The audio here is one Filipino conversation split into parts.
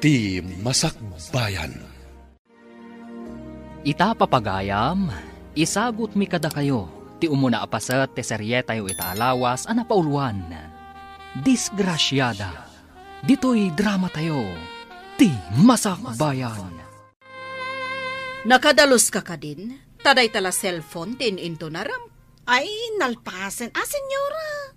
Ti Masakbayan. Ita papagayam, isagot mi kada kayo, ti umuna apasat ti serye tayo itaalawas ana pauluan. Disgrasyada, dito'y drama tayo, ti Masakbayan. Nakadalos ka din? Taday tala cellphone tin into naram. Ay, nalpasan. Senyora.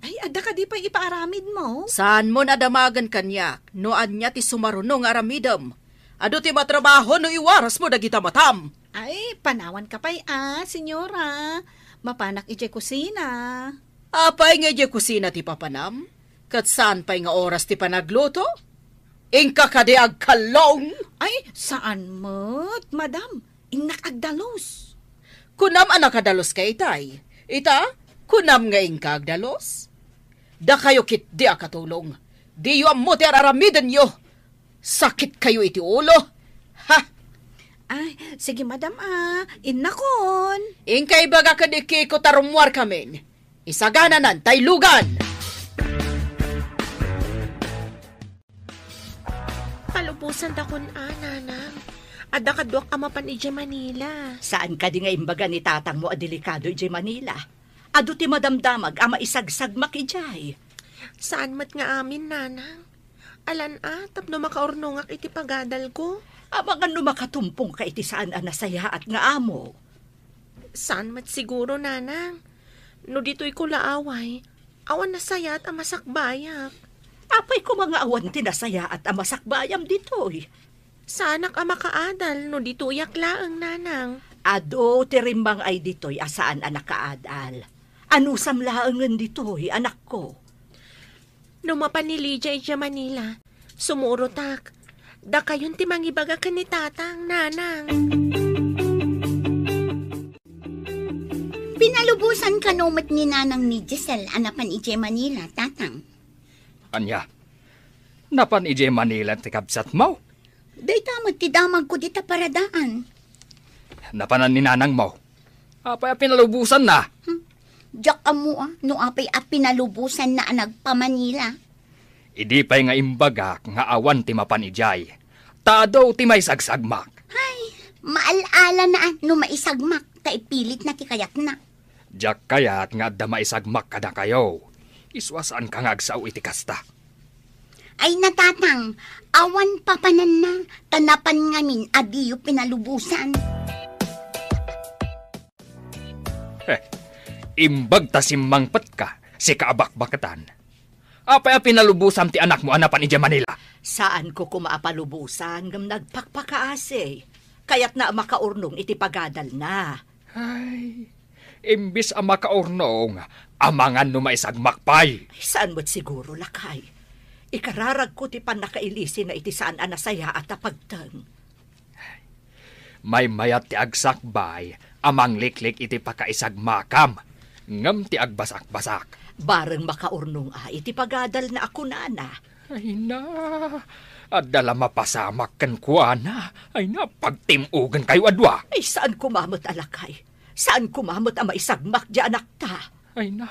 Ay, ada ka di pa ipaaramid mo? Saan mo nadamagan kanyak? Noan niya ti sumarunong aramidam. Ado ti matrabaho no iwaras mo dagita matam. Ay, panawan ka pa'y senyora. Mapanak ije kusina. Apay nga ije kusina ti papanam? Kat saan pa'y nga oras ti panagluto? Ingka ka di agkalong. Ay, saan mo't, madam? Inakagdalos. Kunam anak kadalos ka itay. Ita, kunam nga ingka agdalos. Da kayo kit di akatulong. Di yu ammo ti araramidan yo. Sakit kayo iti ulo. Ha? Ay, sige madam inakon. Ingkay baga kadiki ko tarumwar kamin. Isagananan tay lugan. Palubusan takon nanang. Ada kadwak amapan ije Manila. Saan ka di nga imbaga ni tatang mo delikado ije Manila? Ado ti madamdamag ama isagsag makijay. Saan mat nga amin nanang? Alan tapno makaurnongak iti pagadal ko. Abangan no makatumpong ka iti saan nasaya at nga amo. Saan mat siguro nanang? No dito'y ko laaway, awan nasaya at amasakbayak. Apay ko mga awan tinasaya at amasakbayam dito'y. Sanak ama kaadal no dito yaklaang nanang. Ado tirimbang ay dito'y asaan anak kaadal. Anusam laangan dito'y anak ko. Numapan ni Lydia ija Manila, sumurotak. Da kayon ti mangibaga ka ni tatang nanang. Pinalubusan ka nomat ni nanang ni Giselle anapan ija Manila, tatang. Anya, napan ije Manila ti kabsat mo? Day tamad ti damag ko dita paradaan. Napanan ni nanang mo. Apay pinalubusan na. Diyak amo no apay pinalubusan na nagpa-Manila. Idi pa'y nga imbagak nga awan ti mapan ijay. Tado ti may sagsagmak. Ay, maalala na no maisagmak, kaipilit na ti kayat na. Diyak kayat nga adda maisagmak kada kayo. Iswasan ka nga agsaw iti kasta. Ay natatang, awan papanan na, tanapan ngamin adiyo pinalubusan. Imbag ta simmangpet ka, si kaabak-bakatan. Apay pinalubusan ti anak mo anapan ija Manila? Saan ko kumaapalubusan ngam nagpakpakaase. Kaya't na makaurnong iti pagadal na. Ay, imbis ang makaurnong, amangan no maisagmakpay. Saan mo't siguro lakay? Ikararag ko ti panakailisi na iti saan anasaya at apagtang. May mayat ti agsakbay, amang liklik iti pakaisagmakam. Ngam ti agbasak-basak. Bareng makaurnong iti pagadal na ako nana. Ay na, adala mapasamak kan kuana. Ay na, pagtimugan kayo adwa. Ay saan kumamot alakay? Saan kumamot ang maisagmak di anak ta? Ay na,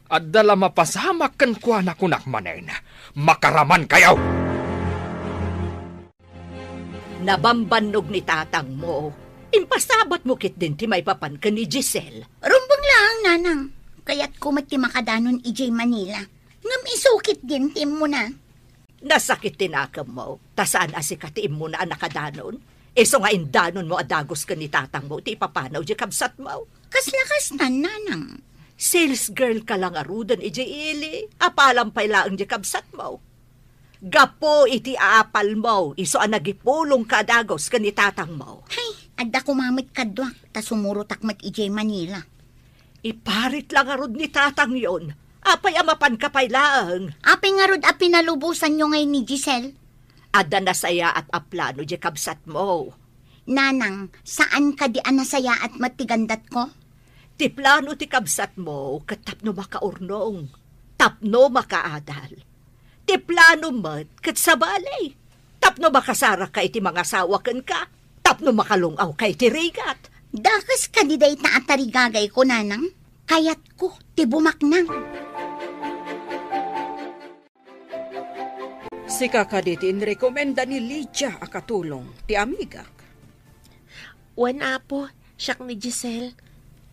adala mapasamak kan kuana kunak manen. Makaraman kayo! Nabambanog ni tatang mo. Impasabot mo kit din ti may papan ka ni Giselle. Rumbang lang, nanang. Kaya't kumati makadanon ijay Manila. Ngam isukit din tim mo na. Nasakit tinakam mo. Tasaan asikatiin mo na nakadanon? Eso nga indanon mo adagos ka ni tatang mo. Ti papanaw di kabsat mo. Kaslakas na, nanang. Sales girl ka lang arudan ijay ili. Apalampay laang di kabsat mo. Gapo iti aapal mo. Iso ang nagipulong ka adagos ka ni tatang mo. Hay, adda kumamit kadwak. Ta sumurutak mat ijay Manila. Iparit lang arud ni tatang yon. Apay amapan ka pay laang. Apay nga rod pinalubusan nyo ngayon ni Giselle. Ada nasaya at aplano di kabsat mo. Nanang, saan ka di anasaya at matigandat ko? Ti plano ti kabsat mo, katapno makaurnong. Tapno makaadal. Ti plano mat, kat sa balay. Tapno makasara ka iti mga sawakan ka. Tapno makalungaw kay ti rigat. Dakas kandiday na atarigagay ko, nanang. Kayat ko, ti bumaknang. Si kakaditi inrekomenda ni Lydia akatulong ti amigak. Wan apo, siyak ni Giselle.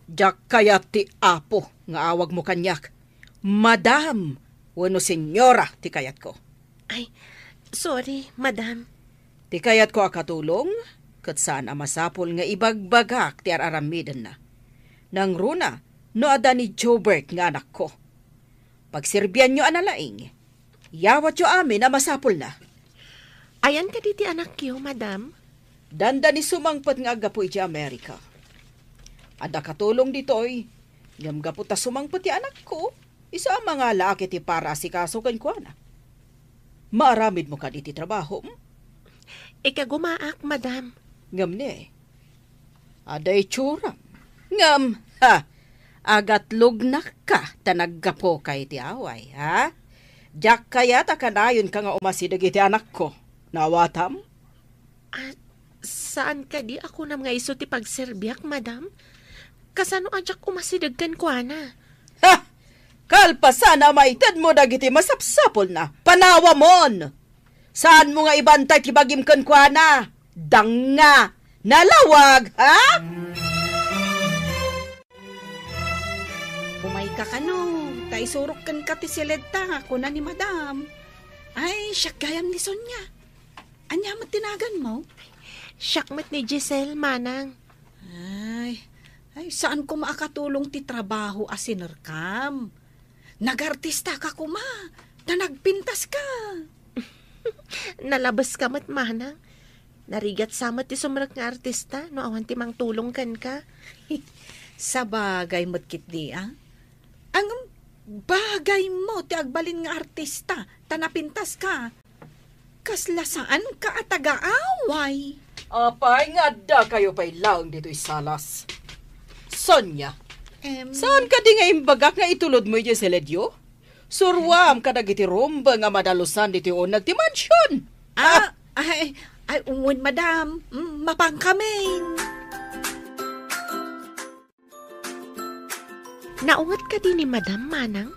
Jak kaya ti apo nga awag mo kanyak. Madam, wano senyora ti kayat ko. Ay, sorry, madam. Ti kayat ko akatulong, kat saan masapol nga ibagbagak ti araramiden na. Nang runa, no ada ni Jobert nga anak ko. Pagserbian nyo analaing, yawat yo amin na masapol na. Ayan ka diti anak yo, madam. Danda ni sumangpat nga agapoy ti Amerika. Ada katulong ditoy, ngam gaputa sumangpat ti anak ko, isa ang mga laki ti para si kaso kan ko na. Maaramid mo ka diti trabaho, Ikagumaak, madam. ngam ne. Aday tsuram, ngam, ha, agatlog na ka, tanaggapo kay ti away, ha? Diyak kaya takanayon ka nga umasidag iti anak ko. Nawatam? Saan ka di ako nam nga iso ti pagserbiak, madam? Kasano adyak umasidag kan ko na? Ha! Kalpasan na maitad mo dagiti masapsapol na. Panawa mon! Saan mo nga ibantay ti bagim kan kwa na? Danga! Nalawag, ha? Umay ka kano, taisurok kan ka ti sileta, kuna ni madam. Ay, siya gayam ni Sonya. Anya mo tinagan mo? Siyakmat ni Giselle, manang. Ay, saan ko maakatulong ti trabaho asinerkam? Nagartista ka kuma, na nagpintas ka. Nalabas ka mat, manang. Narigat samat ti sumrak nga artista, no awan ti mang tulong kan ka. Sa bagay mo't kitdi, ah? Ang bagay mo, ti agbalin nga artista, tanapintas ka. Kasla saan ka at taga-away? Apay nga da kayo pa'y lang dito'y salas. Sonya, saan ka di nga imbagak nga itulod mo yung seledyo? Surwam ka dagiti rumba nga madalusan dito yung nagti mansion. Ay, ungon madam, mapang kami. Naungat ka din ni madam, manang?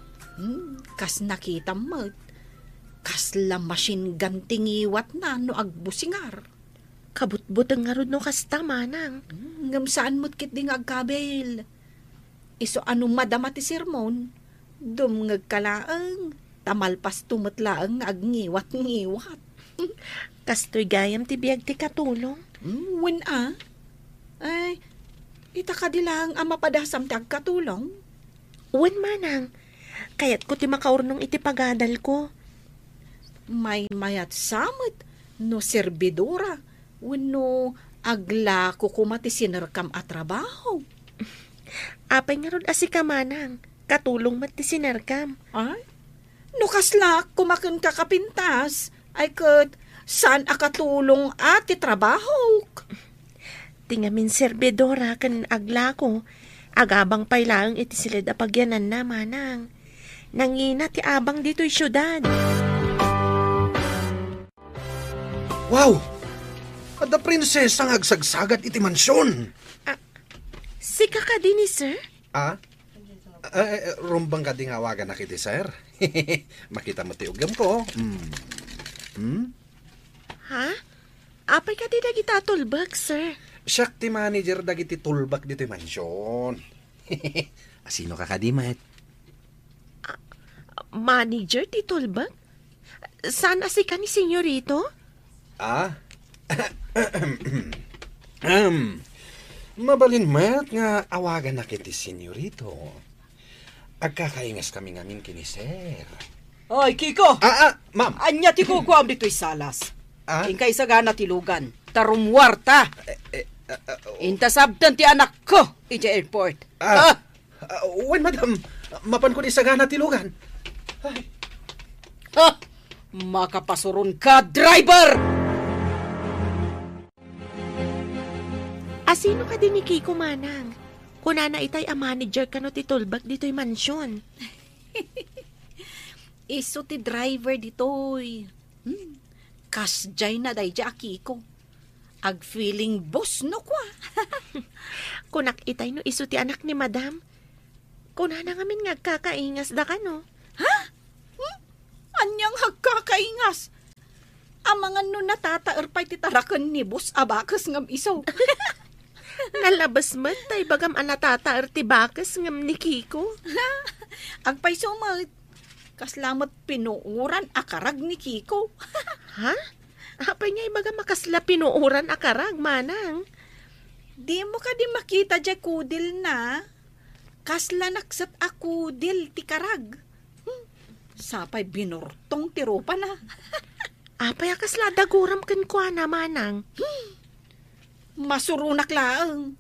Kas nakita mo, kas la machine gun tingiwat na no agbusingar. Kabutbutang nga rod no kasta, manang. Ngam saan mo't kit ding agkabel. Iso anong madama ti sermon, dumngag kalaang, tamalpas tumatlaang agngiwat-ngiwat. Kastoy gayam ti biyag ti katulong. When ay, itakadilang ang mapadasam ti agkatulong. Wen, manang. Kayat ko ti makaurnong iti pagadal ko. May mayat samot, no serbidora, wano agla ko kumati sinerkam at trabaho. Apay nga rod asika, manang. Katulong mat ti sinerkam. Ay, no kasla kumakun kakapintas, ay kat saan akatulong ati trabaho? Tingamin serbidora kan agla ko. Agabang pailaang iti silid apagyanan na, manang. Nangina ti abang dito'y syudad. Wow! Ada prinsesa nga agsagsagat iti mansyon. Sika ka din ni sir? Rumbang ka di ngawagan na kiti, sir. Makita mo ti ugam ko. Ha? Apay ka di nagitatulbag, sir? Siyak ti manager dagiti tulbak dito mansyon. Asino ka kadimat? Manager ti tulbag? Saan asika ni senyorito? Mabalin mat nga awagan na kiti senyorito. Agkakaingas kami ngamin kini sir. Ay, Kiko! Ma'am! Anya ti kukuam dito'y salas. Ingkay sa gana tilugan. Tarumwarta. Intasabdan ti anak ko iti airport. Wen, madam. Mapan ko di sa gana tilugan. Makapasurun ka, driver! Asino ka din ni Kiko, manang? Kunana itay a manager ka no ti tulbag dito'y mansyon. Iso ti driver ditoy. Kasjay na day jaki ko. Ag feeling boss no kwa. Kunak itay no iso ti anak ni madam. Kunana ngamin nga kakaingas da ka no. Anyang hagkakaingas. Amangan no natataer pa iti tarakan ni Bus Abakas ngam iso. Nalabas mat tay bagam anatataer ti bakas ngam ni Kiko. Agpay sumat. Kaslamat pinuuran akarag ni Kiko. Ha? Apay niya ibaga makasla pinuuran akarag, manang. Di mo ka di makita dyan kudil na. Kasla naksat akudil ti karag. Sapay binurtong tirupa na. Apay akasla daguram ken kwa na, manang. Masurunak laang.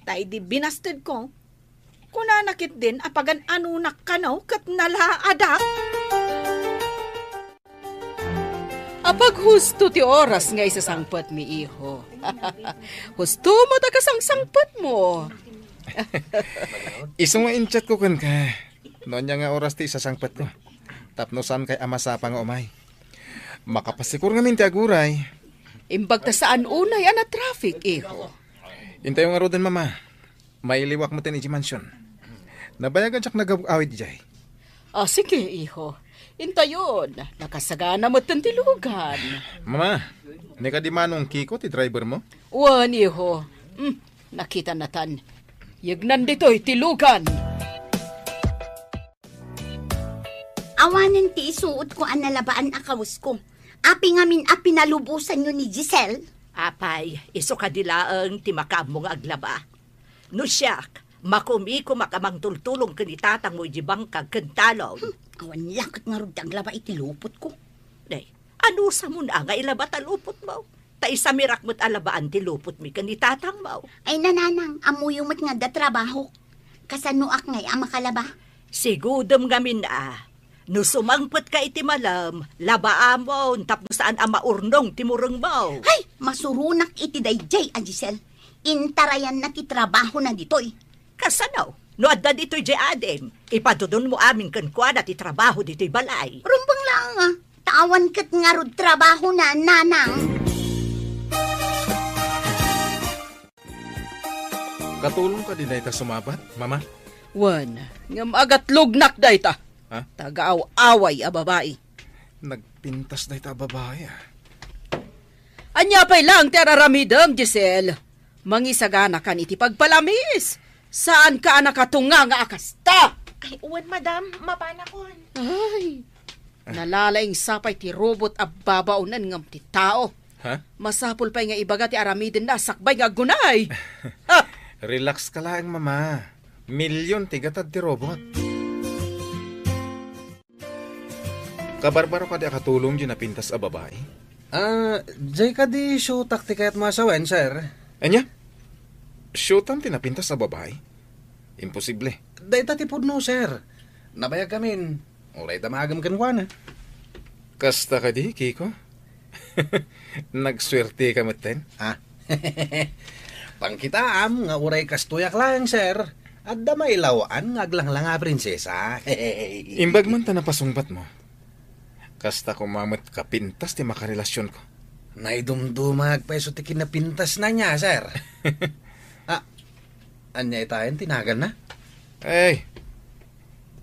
Tay di binasted ko. Kuna nakit din apagan anunak kanaw kat nalaadak. Apag husto ti oras nga isasangpot mi iho. Husto mo ta kasangsangpot mo. Isong nga inchat ko kan ka. Noon niya nga oras ti isasangpat ko. Tapnosan kay amasa pang umay. Makapasikur nga minti aguray. Imbag ta saan unay ana traffic iho. Intay nga rodan mama. May liwak mo tin iji mansyon. Nabayagan siyak nag-awit jay. Sige iho. Intayon, nakasagana mo tilugan. Mama, ni ka di manong Kiko ti driver mo? Wan iho. Nakita na tan. Yagnan dito'y tilugan. Awanan ti isuot ko ang nalabaan akawas ko. Api ngamin api nalubusan nyo ni Giselle. Apay, iso ka dilaang ti makamo nga aglaba. No siyak, makumiko makamang tultulong kanitatang mo jibang kagkantalon. Awan lakot nga rod aglaba iti lupot ko. Day, ano sa mo na nga ilaba talupot mo? Ta isa mirak mo't alabaan ti lupot mi kanitatang mo. Ay nananang, amuyo mo't nga da trabaho. Kasanuak ngay ang makalaba. Sigudom gamin na. No sumangpot ka iti malam, labaan mo, tapos saan ang maurnong timurong mo. Ay, masurunak iti dayjay a Giselle. Intarayan na ti trabaho na ditoy. Kasanaw, no adda dito'y di adem, ipadudon mo amin kankwana ti trabaho dito'y balay. Rumbang lang tawan kat nga rod trabaho na, nanang. Katulong ka din na ita sumabat, mama? Wan, ngam agat lugnak da ita. Ha? Tagaaw-away a babae. Nagpintas na ita babae Anya pa'y lang ti araramidam, Giselle. Mangisagana kan iti pagpalamis. Saan ka nakatunga nga akasta? Ay, uwan, madam. Mapanakon. Ay, nalalaing sapay ti robot a babaunan ngam ti tao. Ha? Masapul pa'y nga ibaga ti aramidin na sakbay nga gunay. Ha? Relax ka lang, mama. Milyon tigatad ti robot. Kabarbaro ka di akatulong di napintas a babae? Jay ka di show taktika at masawen, sir. Anya? Showtime tinapintas sa babae? Imposible. Day tatipod no, sir. Nabayag kamin. Uray tamagam kanwana. Kasta ka di, Kiko? Nagswerte ka maten? Ha? Pangkitaam nga uray kastuyak lang, sir. At damay lawaan nga aglang nga prinsesa. Imbag man ta napasungbat mo. Kasta ko mamat kapintas ti makarelasyon ko. Naidumdumag peso ti kinapintas na niya, sir. Anya itayan, tinagan na? Ay,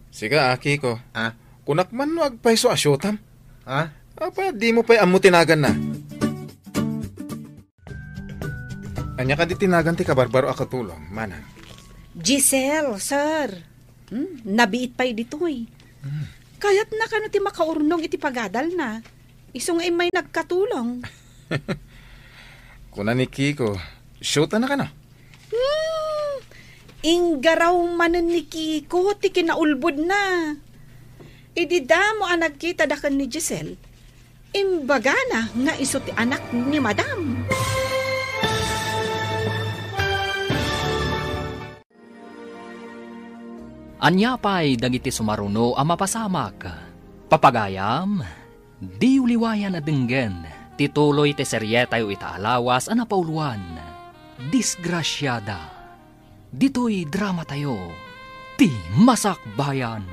siga Kiko. Ha? Kunak man no agpaiso asyotam. Ha? Apa, di mo pa'y amo tinagan na. Anya ka di tinagan ti kabarbaro akatulong, manang. Giselle, sir. Nabiit pa'y ditoy. Kaya't na kano ti makaurnong iti pagadal na. Iso nga may nagkatulong. Kuna ni Kiko, shoota na ka na. Inggaraw manen ni Kiko, ti kinaulbod na. Idida mo ang nagkita dakan ni Giselle. Imbaga na nga iso ti anak ni Madam. Anya pa'y dagiti sumaruno a mapasamak. Papagayam, di uliwayan na dinggen, tituloy te seryetayo itaalawas a napauluan. Disgrasyada. Dito'y drama tayo, ti Masakbayan.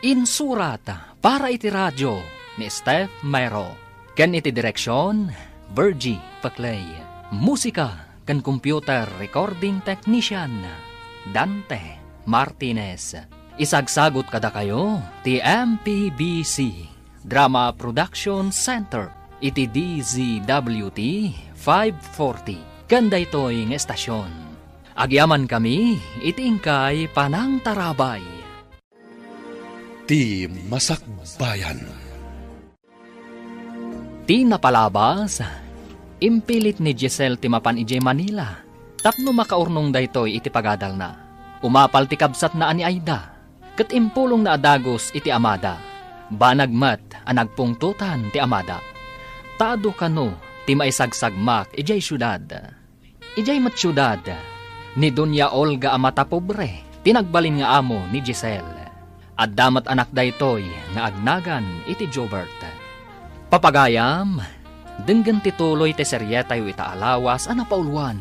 Insurat para iti radyo ni Steph Mayro. Ken iti direksyon, Virgie Paclay. Musika ken computer recording technician, Dante Martinez. Isagsagot kada kayo, ti MPBC Drama Production Center. iti DZWT 540. Kanda ito'y ng estasyon. Agyaman kami, iti ingkay Panang Tarabay. Ti Masakbayan. Ti napalabas, impilit ni Giselle ti mapan ijay Manila. Tapno makaurnong daytoy iti pagadal na. Umapal ti kabsat na ani Aida. Ket impulong na adagos iti amada. Banagmat ang nagpungtutan ti amada. Taado kano ti maisagsagmak ijay syudad. Ijay mat syudad ni Doña Olga amata pobre. Tinagbalin nga amo ni Giselle. At damat anak daytoy nga agnagan iti Jobert. Papagayam, denggan tituloy te serye tayo itaalawas ana pauluan.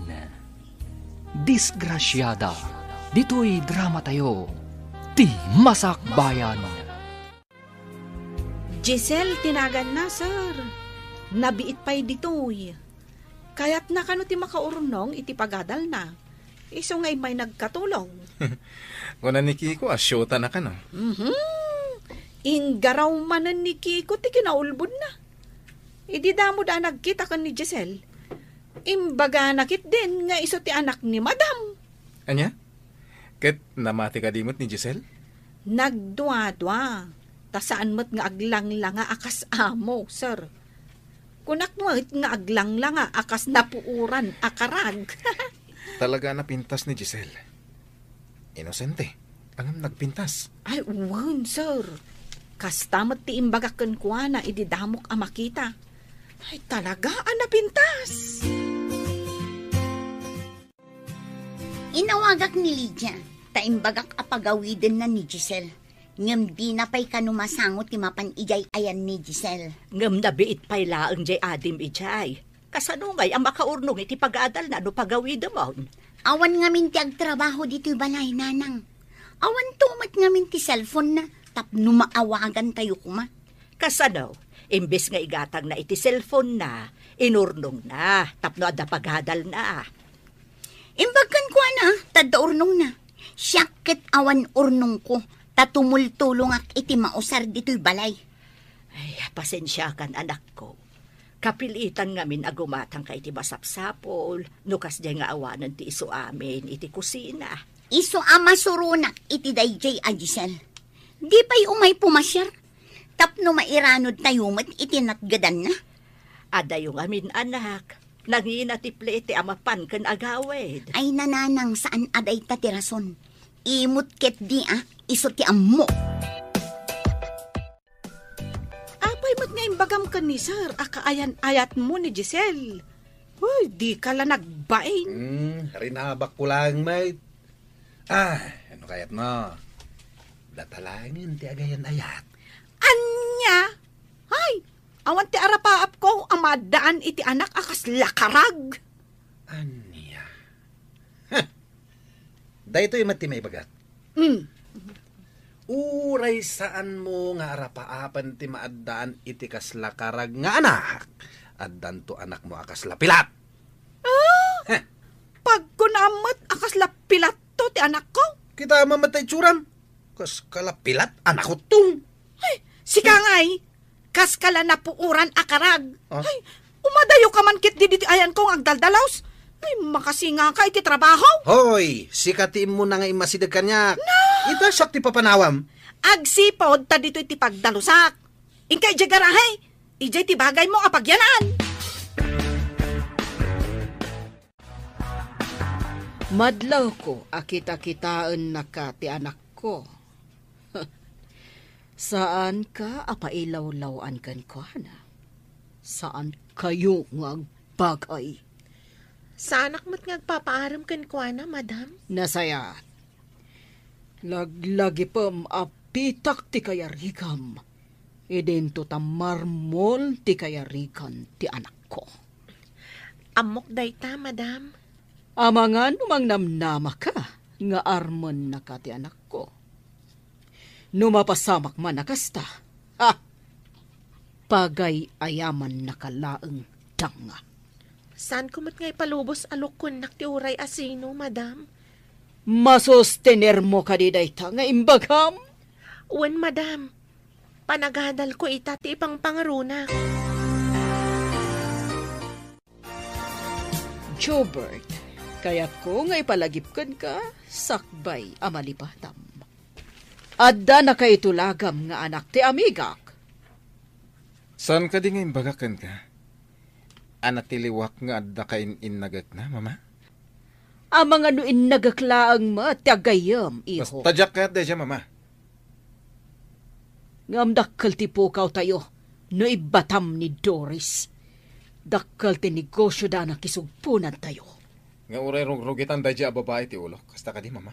Disgrasyada, dito'y drama tayo, ti Masakbayan. Giselle, tinagan na, sir. Nabiit pa'y ditoy. Kaya't na kano ti makaurnong iti pagadal na. Iso nga'y may nagkatulong. Kuna ni Kiko, asyota na ka no? Inggaraw manan ni Kiko ti kinaulbod na. Idi damo da nagkita kan ni Giselle. Imbaga nakit din nga iso ti anak ni Madam. Anya? Ket namati ka dimot ni Giselle? Nagdwa-dwa. Ta saan mo't nga aglang-langa akas amo, sir. Kunak mo't nga aglang-langa akas napuuran akarag. Talaga napintas ni Giselle. Inosente. Ang nagpintas. Ay, uwan, sir. Kastamat ti imbaga kenkwana ididamok a makita. Ay, talaga napintas. Inawagak ni Lydia, taimbagak apagawiden na ni Giselle. Ngem di na pa'y kanumasangot ti mapan ijay ayan ni Giselle. Ngem nabiit pa'y laang jay adim ijay. Kasanungay ang makaurnong iti pag-aadal na no pagawid amon. Awan ngamin ti agtrabaho dito'y balay, nanang. Awan tumat ngamin ti cellphone na, tapno maawagan tayo kuma. Kasano, imbes nga igatang na iti cellphone na, inurnong na, tapno adda pag-aadal na. Imbagkan ko na, tada urnong na. Siyakit awan urnong ko, tatumultulong ak iti mausar dito'y balay. Ay, pasensya kan anak ko. Kapilitan ngamin agumatang ka iti masapsapol, nukas jay nga awanan ti iso amin iti kusina. Iso ama surunak iti dayjay a Giselle. Di pa'y umay pumasyar. Tapno mairanod tayo mat iti natgadan na. Adayo ngamin anak, nangina ti plete amapan kan agawid. Ay nananang saan aday tatirason. Imut ket di iso ti ammo. Apay mo't nga imbagam ka ni sir, akaayan-ayat mo ni Giselle. Uy, di ka la nagbain. Rinabak ko lang, mate. Ano kayat no? Datalangin ti agayan ayat. Anya? Hay, awan ti arapaap ko, amadaan iti anak akas lakarag. Anya? Dahito yung mati may bagat. Uray saan mo nga arapaapan ti maaddaan iti kaslakarag nga anak. Addan to anak mo akas lapilat. Pag kunamot akas lapilat to ti anak ko. Kita mamatay tsuram. Kas kalapilat anak ko tung. Ay, sika nga'y, kas kala napuuran akarag. Ah? Ay, umadayo ka man kit di ayan kong agdaldalaws. Ay, makasinga ka iti trabaho. Hoy, sikatiin mo na nga imasidag kanya. Ita siyak ti papanawam. Agsipod ta dito iti pagdalusak. Inkay di garahe, ijay ti bagay mo apagyanan. Madlaw ko, akita-kitaan na ka ti anak ko. Saan ka apailaw-lawan kan ko, na? Saan kayo ng bagay? Sa anak mo't ngagpapaaram kan ko na, madam? Nasaya. Laglagi pam apitak ti kayarikam. Idento ta marmol ti kayarikan ti anak ko. Amok dayta, madam. Amangan umang namnama ka, nga armon na ka ti anak ko. Numapasamak man nakasta, pagay ayaman nakalaeng tanga. Saan ko mo't nga'y palubos alukon nak ti uray asino, madam? Masustener mo ka di dayta nga imbagam? Uwan, madam. Panagadal ko ita ti ipang pangarunak. Jobert, kaya ko nga ipalagipkan ka, sakbay amalipatam. Adda na kay tulagam nga anak ti amigak. Saan ka di ngayon bagakan ka? Anak tiliwak nga adda kain inagak na, mama? Amang ano nagaklaang matagayam, iho. Basta jak ka siya, mama. Ngam dakkal ti pukaw tayo, no ibatam ni Doris. Dakkal ti negosyo da na kisugpunan tayo. Nga uray rugitan da siya babae ti ulo. Kasta ka di, mama.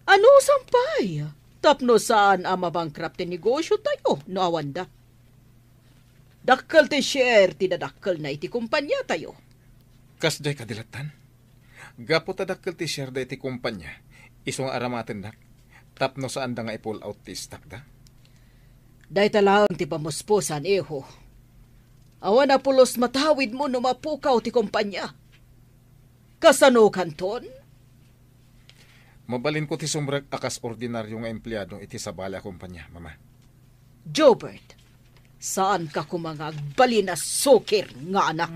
Ano sampay? Tapno saan ang mabangkrap ti negosyo tayo, no awanda? Dakkal ti share, tinadakkel na iti kumpanya tayo. Kas day kadilatan. Gapo ta dakkal ti share da iti kumpanya. Isong aramaten dak. Tapno saan da nga i-pull out ti stock da. Day talang ti pamuspusan, eho. Awan na pulos matawid mo no mapukaw ti kumpanya. Kasano kanton? Mabalin ko ti sumbrag akas ordinaryo nga empleyado iti sa bala kumpanya, mama. Jobert, saan ka kumangag bali na sukir nga anak?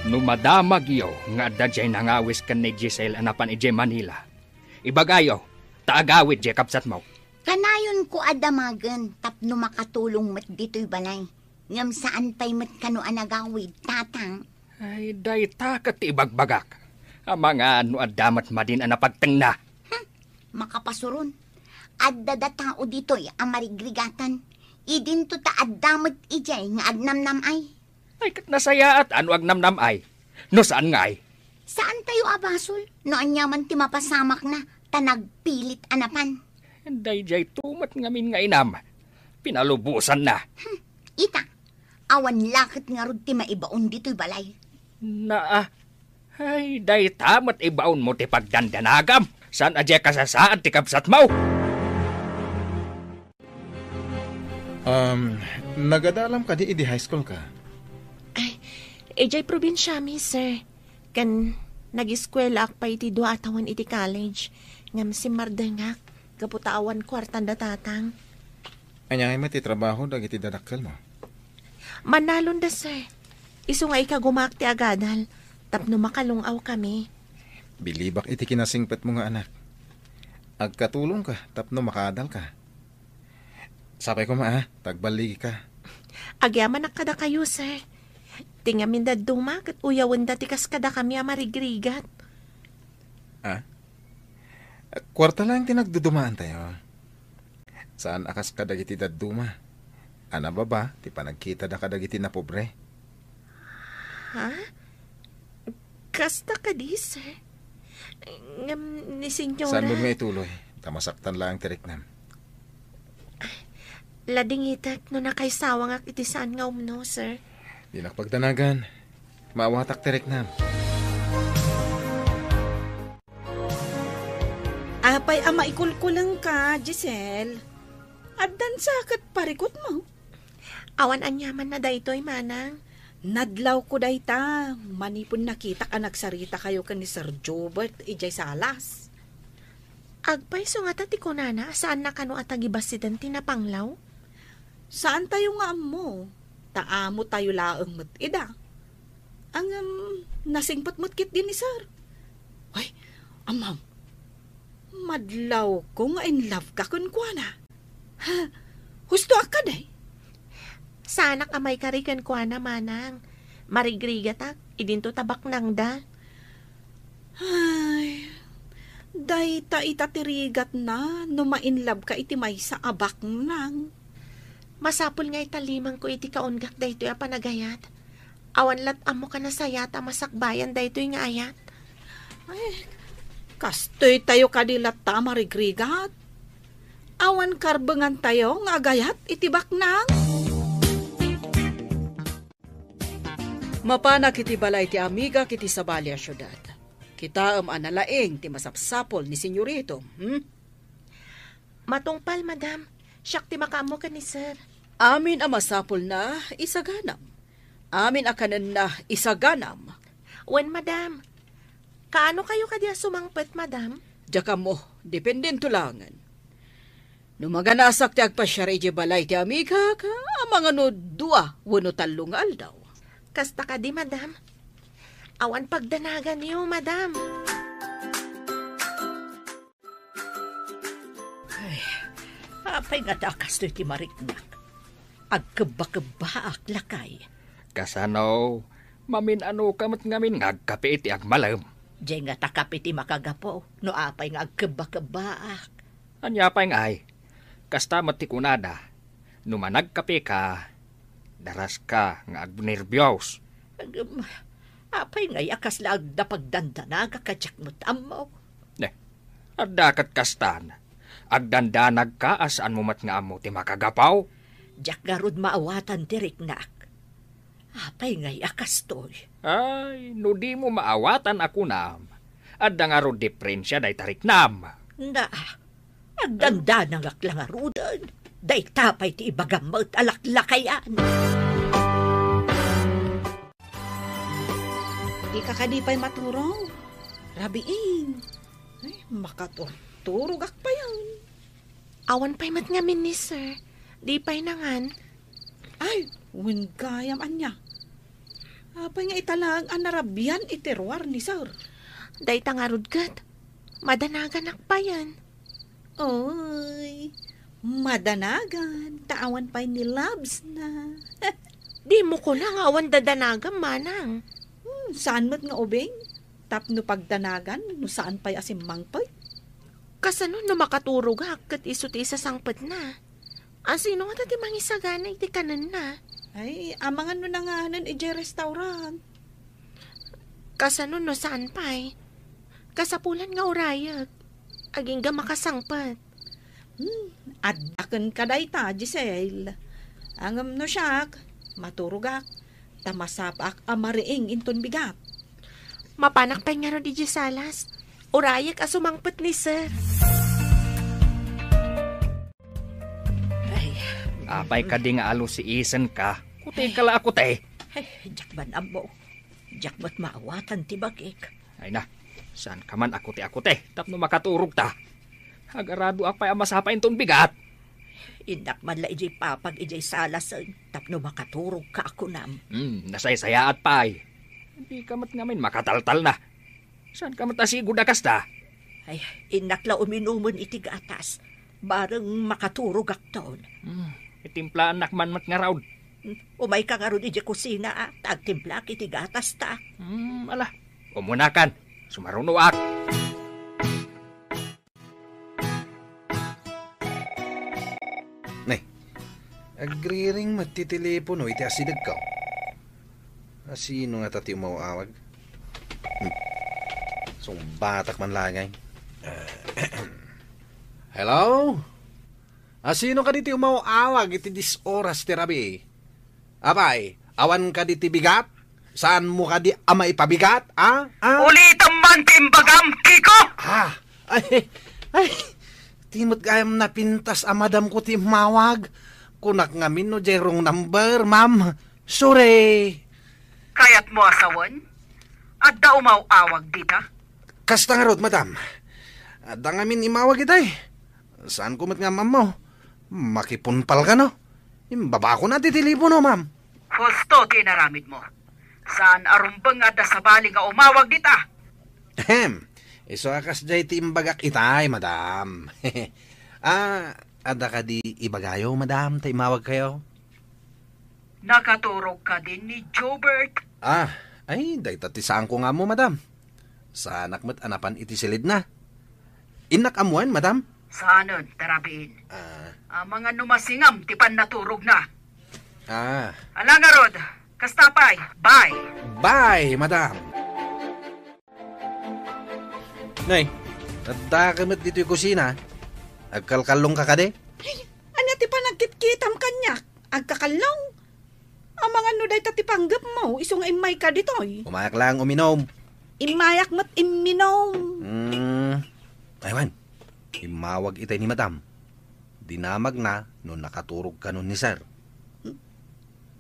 Numadamag iyo nga dadyay nangawis kan ni Giselle anapan ije Manila. Ibagayo, taagawid je kapsat mo. Kanayon ko adamagan tapno makatulong mat dito'y balay. Ngam saan pa'y mat kano anagawid, tatang. Ay, day takat ibagbagak. Ang mga ano adamat madin ang napagtang Makapasuron. Adda da tao dito'y ang marigrigatan. Idinto ta addamat ijay nga adnamnam ay. Ay, kat nasaya at ano agnamnam ay. No saan nga ay? Saan tayo abasol? No anyaman ti mapasamak na, tanagpilit anapan. Day jay tumat ngamin nga inam. Pinalubusan na. Ita, awan lakit nga rod ti maibaon dito'y balay. Ay, day tamat ibaon mo ti pagdandanagam. Saan adya kasasaan ti kapsat mo? Nagadalam ka di high school ka? Ejay probinsya mi, sir. Kan nag-eskwela ak pa iti dua atawan iti college. Ngam si Mardengak, kaputawan kwartan da tatang. Anya ngay mati trabaho dagiti dadakkel mo. Manalon da, sir. Iso nga ikagumak ti agadal. Tapno makalungaw kami. Bilibak iti kinasingpet mo nga anak. Agkatulong ka, tapno makadal ka. Sapay ko tagbaligi ka. Agyaman nakada kayo, sir. Tingamin da dumak at uyawan da tikas kada kami amarigrigat. Kwarta lang tinagdudumaan tayo. Saan akas kadagiti daduma? Ana baba, ti panagkita da kadagiti na pobre. Ha? Kasta ka di, sir? Ngam ni senyora. Saan mo nga ituloy? Tamasaktan lang tiriknam. Lading itak no nakaisawang ak iti saan nga umno, sir. Di nakapagdanagan. Maawatak tiriknam. Apay ama ikulkulang ka, Giselle. Addan sakit parikot mo. Awan anyaman na daytoy manang. Nadlaw ko dayta. Manipon nakita ka nagsarita kayo ka ni Sir Jobert ijay salas. Agpay so nga tati ko nana, saan na kano atagibasidan tinapanglaw? Saan tayo nga mo? Taamo tayo laang matida. Ang nasingpat-matkit din ni Sir. Ay, amam. Madlaw ko nga in love ka kun kwa na. Ha? Husto ka day? Sana kamay karikan kwa na manang. Marigrigatak, idinto tabak nang da. Ay, day ta itatirigat na no ma-inlove ka iti may sa abak nang. Masapul nga italimang ko iti kaunggak daytoy a panagayat. Awan lat amo ka na sayat a masakbayan daytoy nga ayat. Ay, kastoy tayo kadilat ta marigrigat. Awan karbengan tayo nga agayat itibak nang. Mapanak iti balay ti amiga kiti sa balya syudad. Kita analaeng ti masapsapol ni senyorito. Matungpal, madam. Siyak ti makamo ka ni sir. Amin ang masapol na isaganam. Amin akanan na isaganam. Wen, madam. Kaano kayo kadya sumangpet, madam? Diyaka mo, dependen tulangan. Numaganasak ti agpasyari di balay ti amiga ka, ang mga no dua, wano talungal daw. Kasta ka di, madam. Awan pagdanagan niyo, madam. Apay nga dakas to iti mariknak. Agkaba-kaba lakay. Kasano, mamin-ano kamat ngamin ngagkape iti agmalam. Diyan nga takap iti makagapo. No apay nga agkaba-kaba. Anyapay nga ay, kasta matikunada, numanagkape ka, daras ka nga agnervyos. Apay nga yakas la agdapagdandana kakadyak mo tamo. Dakat kastan, agdandanag ka asaan mo mat nga amo ti makagapaw. Diyak garud maawatan ti riknak. Apay nga yakas toy. Ay, no di mo maawatan ako nam. Adda nga ro diferensya day tariknam. Na, agdandanang aklangarudan. Day tapay ti ibagamot alaklakayan. Di ka kadipay maturong. Rabiin. Ay, makaturturog pa yan. Awan pa'y mat ngamin ni sir. Di pa'y nangan. Ay, win kayam anya. Apay nga italang anarabian iterwar ni sir. Day tangarod kat. Madanagan pa yan. Oy, madanagan. Taawan pa'y ni Labs na. Di mo ko na awan dadanagan, manang. Saan mo't nga ubing? Tapno pagdanagan, no saan pa'y asimang pa'y? Kasano no makaturog kat isuti sa sangpet na. Sino nga tati mangisagana iti kanan na. Ay, amangan no nanganan ije restaurant. Kasano no saan pa'y? Kasapulan nga urayag. Aging ga makasangpet. Adakan ka day ta, Giselle. Angam no siyak, maturugak. Tamasapak amariing inton bigat. Mapanak pa nga ro di Salas. Urayag asumangpet ni sir. Apay ka di nga alo si Isen ka. Kutay ka la ako te. Jak banam mo. Jak mo't maawatan ti bagik. Ay na, saan ka man ako te. Tapno makaturog ta. Agarado apay amasapain ton bigat. Indak man la ijay papag ijay salasan. Tapno makaturog ka ako nam. Nasaysayaat pay. Hindi ka mat ngamin makataltal na. Saan ka mat asigod na kasta? Ay, indak la uminumon iti gatas. Bareng makaturog akton. Itimplaan nakman mat nga raud. Umay ka nga ron iti kusina tagtimplak iti gatas ta. Ala, umunakan. Sumarunuak. Agriring matitelepono iti asidag ka. Sino nga tati umawawag? Batak man langay. Hello? Sino ka diti umawawag iti 10 oras ti rabi? Apay, awan ka diti bigat? Saan mo ka di amay pabigat? Ulitan man timbagam, Kiko! Ay, timot gayam na pintas amadam ko ti mawag. Kunak ngamin no jerong number, ma'am. Sorry. Kayat mo asawan? Adda umawawag dita? Kasta nga rod, madam. Adda ngamin imawag itay. Saan kumat nga, ma'am mo? Makipunpal ka, no? Baba ko na titilipo, no, ma'am? Husto tinaramid mo. Saan arumbang adda sa bali nga umawag dita? Iso akas jay timbagak itay, madam. Ada ka di ibagayo, madam, ta imawag kayo? Nakaturog ka din ni Jobert. Ay, dayta ti saan ko nga mo, madam. Sa anak mo't anapan iti silid na. Inak amuan, madam? Saanon, tarabiin. Mga numasingam, tipan naturog na. Alanga rod, kastapay, bye. Bye, madam. Nay, nadda ka mo't dito yung kusina. Agkalkalong ka kade? Anya ti pa nagkitkitam kanyak? Agkakalong? Ang mga nuday tatipanggap mo, iso nga imay ka ditoy. Umayak lang uminom. Imayak mat iminom. Aywan, imawag itay ni madam. Dinamag na no nakaturog ka nun ni sir.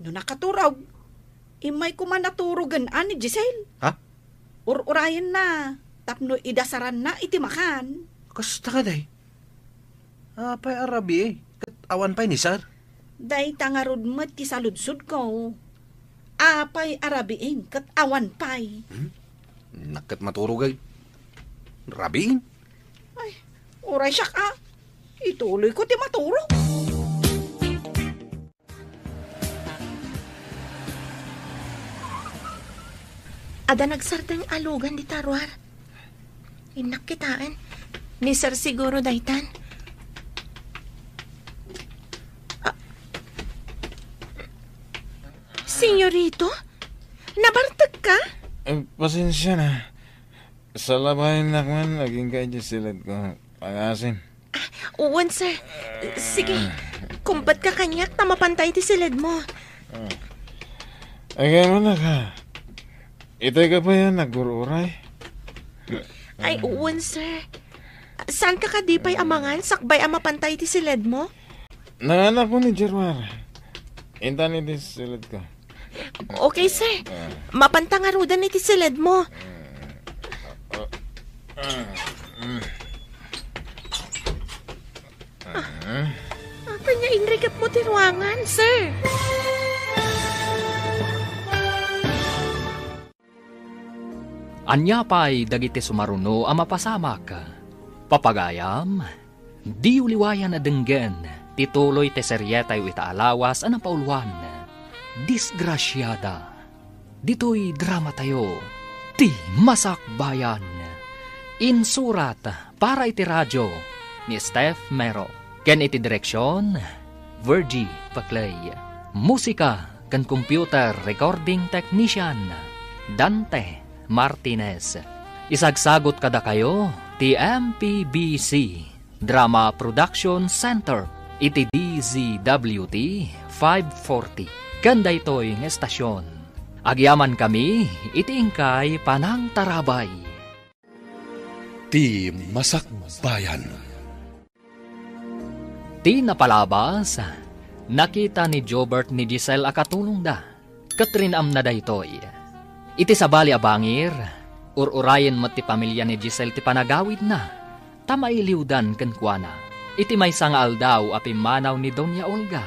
No nakaturog? Imay ko man naturogan ani Giselle. Ha? Urayan na. Tapno idasaran na itimakan. Kasta ka day? Apay arabi eh. Kat awan pa'y ni sir. Day tangarod mat kisaludsud ko. Apay arabiing kat awan pay. Nakat maturugay. Rabi? Ay, oray siya ka. Ituloy ko ti maturo. Ada nagsardang alugan di tarwar. Inak kitaan. Ni sir siguro daytan. Senyorito? Nabartag ka? Pasensya na. Sa labahin na man, naging kayo silid ko. Pangasin. Uwan, sir. Sige. Kumpat ka kanyak na mapantay ti silid mo. Ay, kaya mo na ka. Itay ka pa yan, nagururay. Ay, uwan, sir. Saan ka kadipay amangan? Sakbay ang mapantay ti silid mo? Nanganak ko ni Jerwar. Inta ni di silid ko. Okay, sir. Mapantangarudan ni ti silid mo. Apa niya inrikap mo ti ruangan, sir? Anya pa'y dagiti sumaruno ang mapasamak. Papagayam, di uliwayan na denggen, tituloy te seryetay wita alawas anang pauluan. Disgrasyada. Dito'y drama tayo, ti masakbayan. Insurat para iti radyo ni Steph Mero. Ken iti direksyon, Virgie Paclay. Musika kan computer recording technician, Dante Martinez. Isagsagot kada kayo, ti MPBC Drama Production Center, iti DZWT 540. Kanda ito'y estasyon. Agyaman kami, iti ingkay Panang Tarabay. Ti Masakbayan. Ti napalabas, nakita ni Jobert ni Giselle akatulong da. Katrinam na daytoy. Iti sabali abangir, ururayan mo ti pamilya ni Giselle ti panagawid na. Tamailiwdan kenkwana. Iti may sangaal daw apimanaw ni Doña Olga.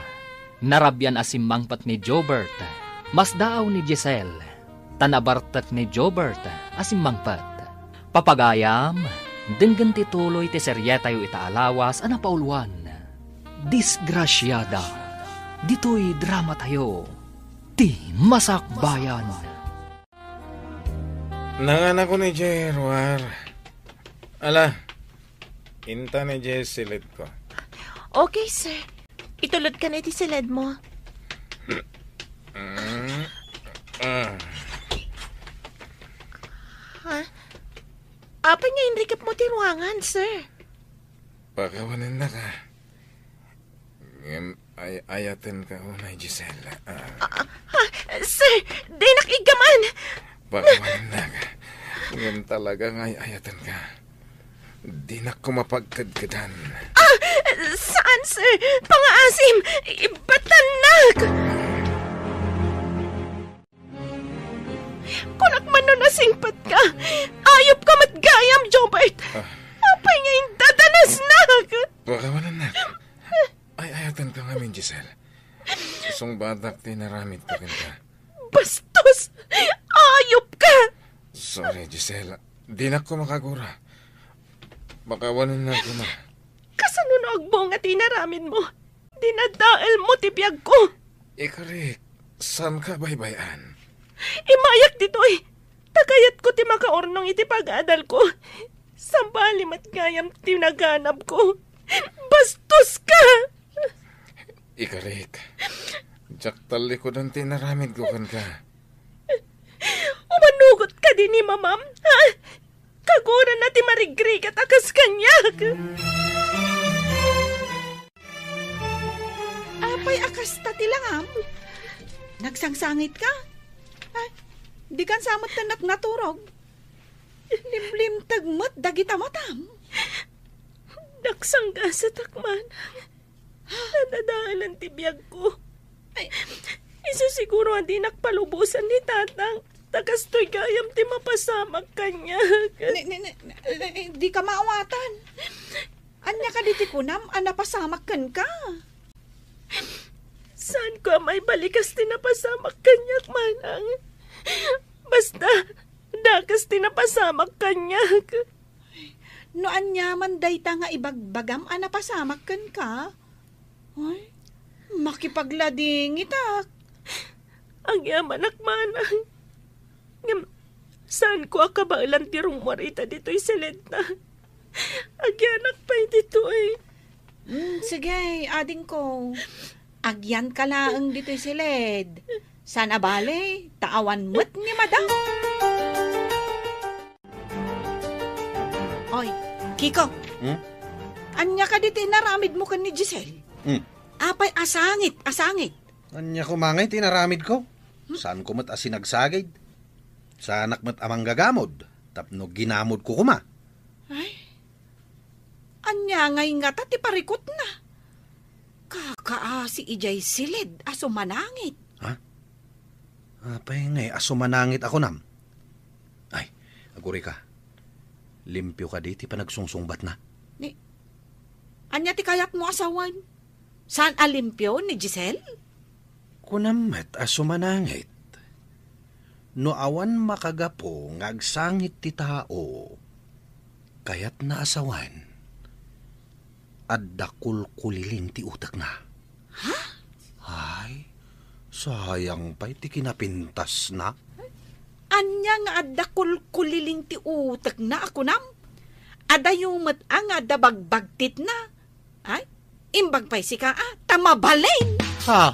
Narabyan asimmangpat ni Jobert. Mas daaw ni Giselle. Tanabartat ni Jobert asimmangpat. Papagayam, denggan ti tuloy ti seryetayo itaalawas ana pauluan. Disgrasyada. Dito'y drama tayo. Ti masakbayan. Nanganak ko ni Jerwar. Ala, inta ni Jay silid ko. Okay, sir. Itulod ka na iti silid mo. Ha? Apa niya inrikap mo ti ruangan, sir? Pagawanan na ka. Ayatin ka unay, Giselle. Sir, di nakigaman. Pagawanan na ka. Ngayon talaga ayatin ka. Di na ko mapagkadkadan. Saan, sir? Pangaasim! Ibatanak! Kunak man no nasingpat ka. Ayop ka matgayam, Jobert. Apay nga yung dadanas na. Pagawanan na ka. Ayatin ka ngamin, Giselle. Isang batak tinaramid pa ka. Bastos! Ayop ka! Sorry, Giselle. Di na ko makagura. Pagawanan na ko na. Kasanunog mo nga tinaramid mo. Dinadaal mo tipyag ko. Ikarik, saan ka baybayan? Imayak dito'y. Tagayat ko ti makaornong iti pag-adal ko. Sambali mat gayam tinaganap ko. Bastos ka! Ikarik, jaktal ko ng tinaramid ko kan ka. Umanugot ka din ni mamam, ha? Kagura na ti marigrigat akas kanyak. Apay akas ta tilangam. Nagsangsangit ka? Ay, di kan samot tanak naturog. Limlim tagmat dagita matam. Nagsangga sa takmanang. Nadadaan ang tibiyag ko. Ay, siguro hindi nakpalubusan ni tatang. Tagastoy gayam ti mapasamak kanya. Di ka maawatan. Anya ka diti kunam, anapasamak kan ka. Saan ko may balikas tinapasamak kanyak, manang? Basta, dakas tinapasamak kanyak. No anyaman dayta nga ibagbagam anapasamak kan ka. Ay, makipaglading itak. Ang yaman manang. Saan ko akabalan ti rumwarita dito'y silenta? Agyanak pa'y dito'y. Sige, ading ko. Agyan ka laang dito'y silid. Sana bale, taawan mo't ni madam. Oy, Kiko. Anya ka dito naramid mo kan ni Giselle? Apay asangit. Anya ko mangay, tinaramid ko. Saan ko mat asinagsagid? Sa anak mat amang gagamod. Tapno ginamod ko kuma. Ay, anya ngay nga ti parikot na. Kakaasi ijay silid, aso manangit. Apay ngay, aso manangit ako nam. Ay, aguri ka. Limpyo ka di, ti pa nagsungsungbat na. Anya ti kayat mo asawan? Saan alimpyo ni Giselle? Kunamet aso manangit. No awan makagapo ngagsangit ti tao, kayat na asawan, adda kulkuliling ti utak na. Ha? Ay, sayang pa'y ti kinapintas na. Anya nga adda kulkuliling ti utak na ako nam? Ada yumat ang adda bagbagtit na. Ay, imbag pa'y si ka tamabalin. Ha?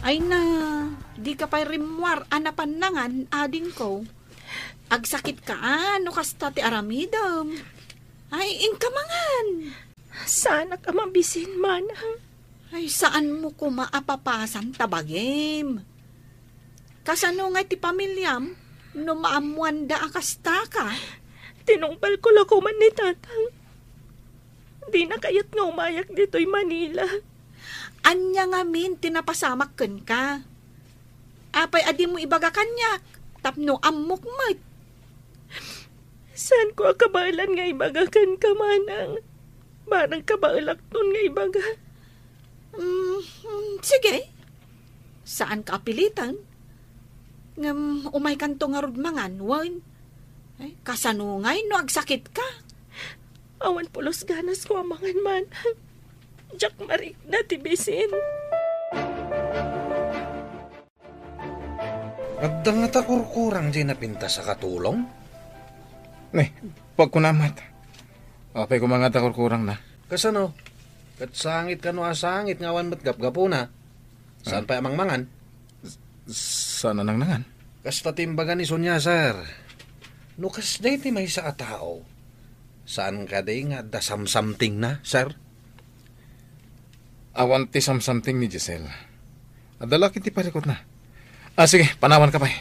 Ay na, di ka pa'y rimwar anapanangan ading ko. Agsakit ka no kasta ti aramidam. Ay, inkamangan. Sana ka mabisin, manang. Ay, saan mo ko maapapasan tabagim? Kasano nga ti pamilyam, no maamuan da akasta ka? Tinungpal ko lang man ni tatang. Di na kayat nga umayak dito'y Manila. Anya nga min, tinapasamak ken ka. Apay adi mo ibaga kanyak, tapno amok mat. Saan ko akabalan nga ibagakan ka, manang? Barang kabalak nun nga ibaga. Sige. Saan ka apilitan? Ngam umay kanto nga rudmangan, wan. Ay, kasanungay no agsakit ka. Awan pulos ganas ko amangan, manang. Jack marik na tibisin. Adda nga ta kurkurang di napinta sa katulong? Pag kunamat. Apay ko mga takurkurang na. Kasano? Kat sangit ka no asangit ngawan mat gapgapo na. Saan pa amang mangan? Sana nang nangan? Kasta timbagan ni Sonya, sir. No kas day ti may sa atao. Saan ka day nga da samsamting na, sir? Awan ti something ni Giselle. Adala kiti parikot na. Sige, panawan ka pa eh.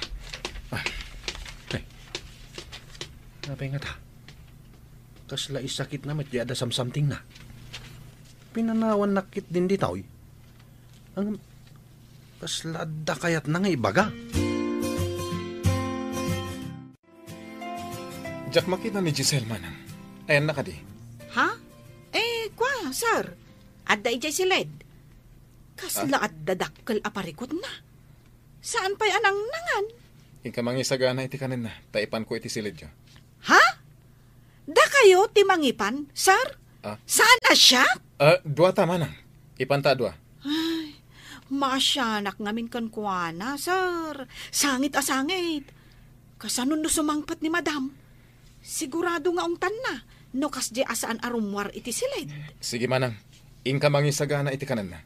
Napay nga ta. Kasla isakit na mat ada samsamting na. Pinanawan nakit din di taoy. Ang kasla da kayat na nga ibaga. Jack, makita ni Giselle manang. Ayan na ka di. Ha? Kwa, sir. Adda ijay silid. Kasla adda dakkel aparikot na. Saan pa'y anang nangan? Ikamangisagana iti kanin na. Taipan ko iti silid yo. Ha? Da kayo timangipan, sir? Saan na siya? Dua ta manang. Ipanta dua. Ay, masyanak ngamin kan kuana, sir. Sangit asangit. Kasanon no sumangpat ni madam. Sigurado nga ungtan na. No kas di asaan arumwar iti silid. Sige manang. Ikamangisagana iti kanin na.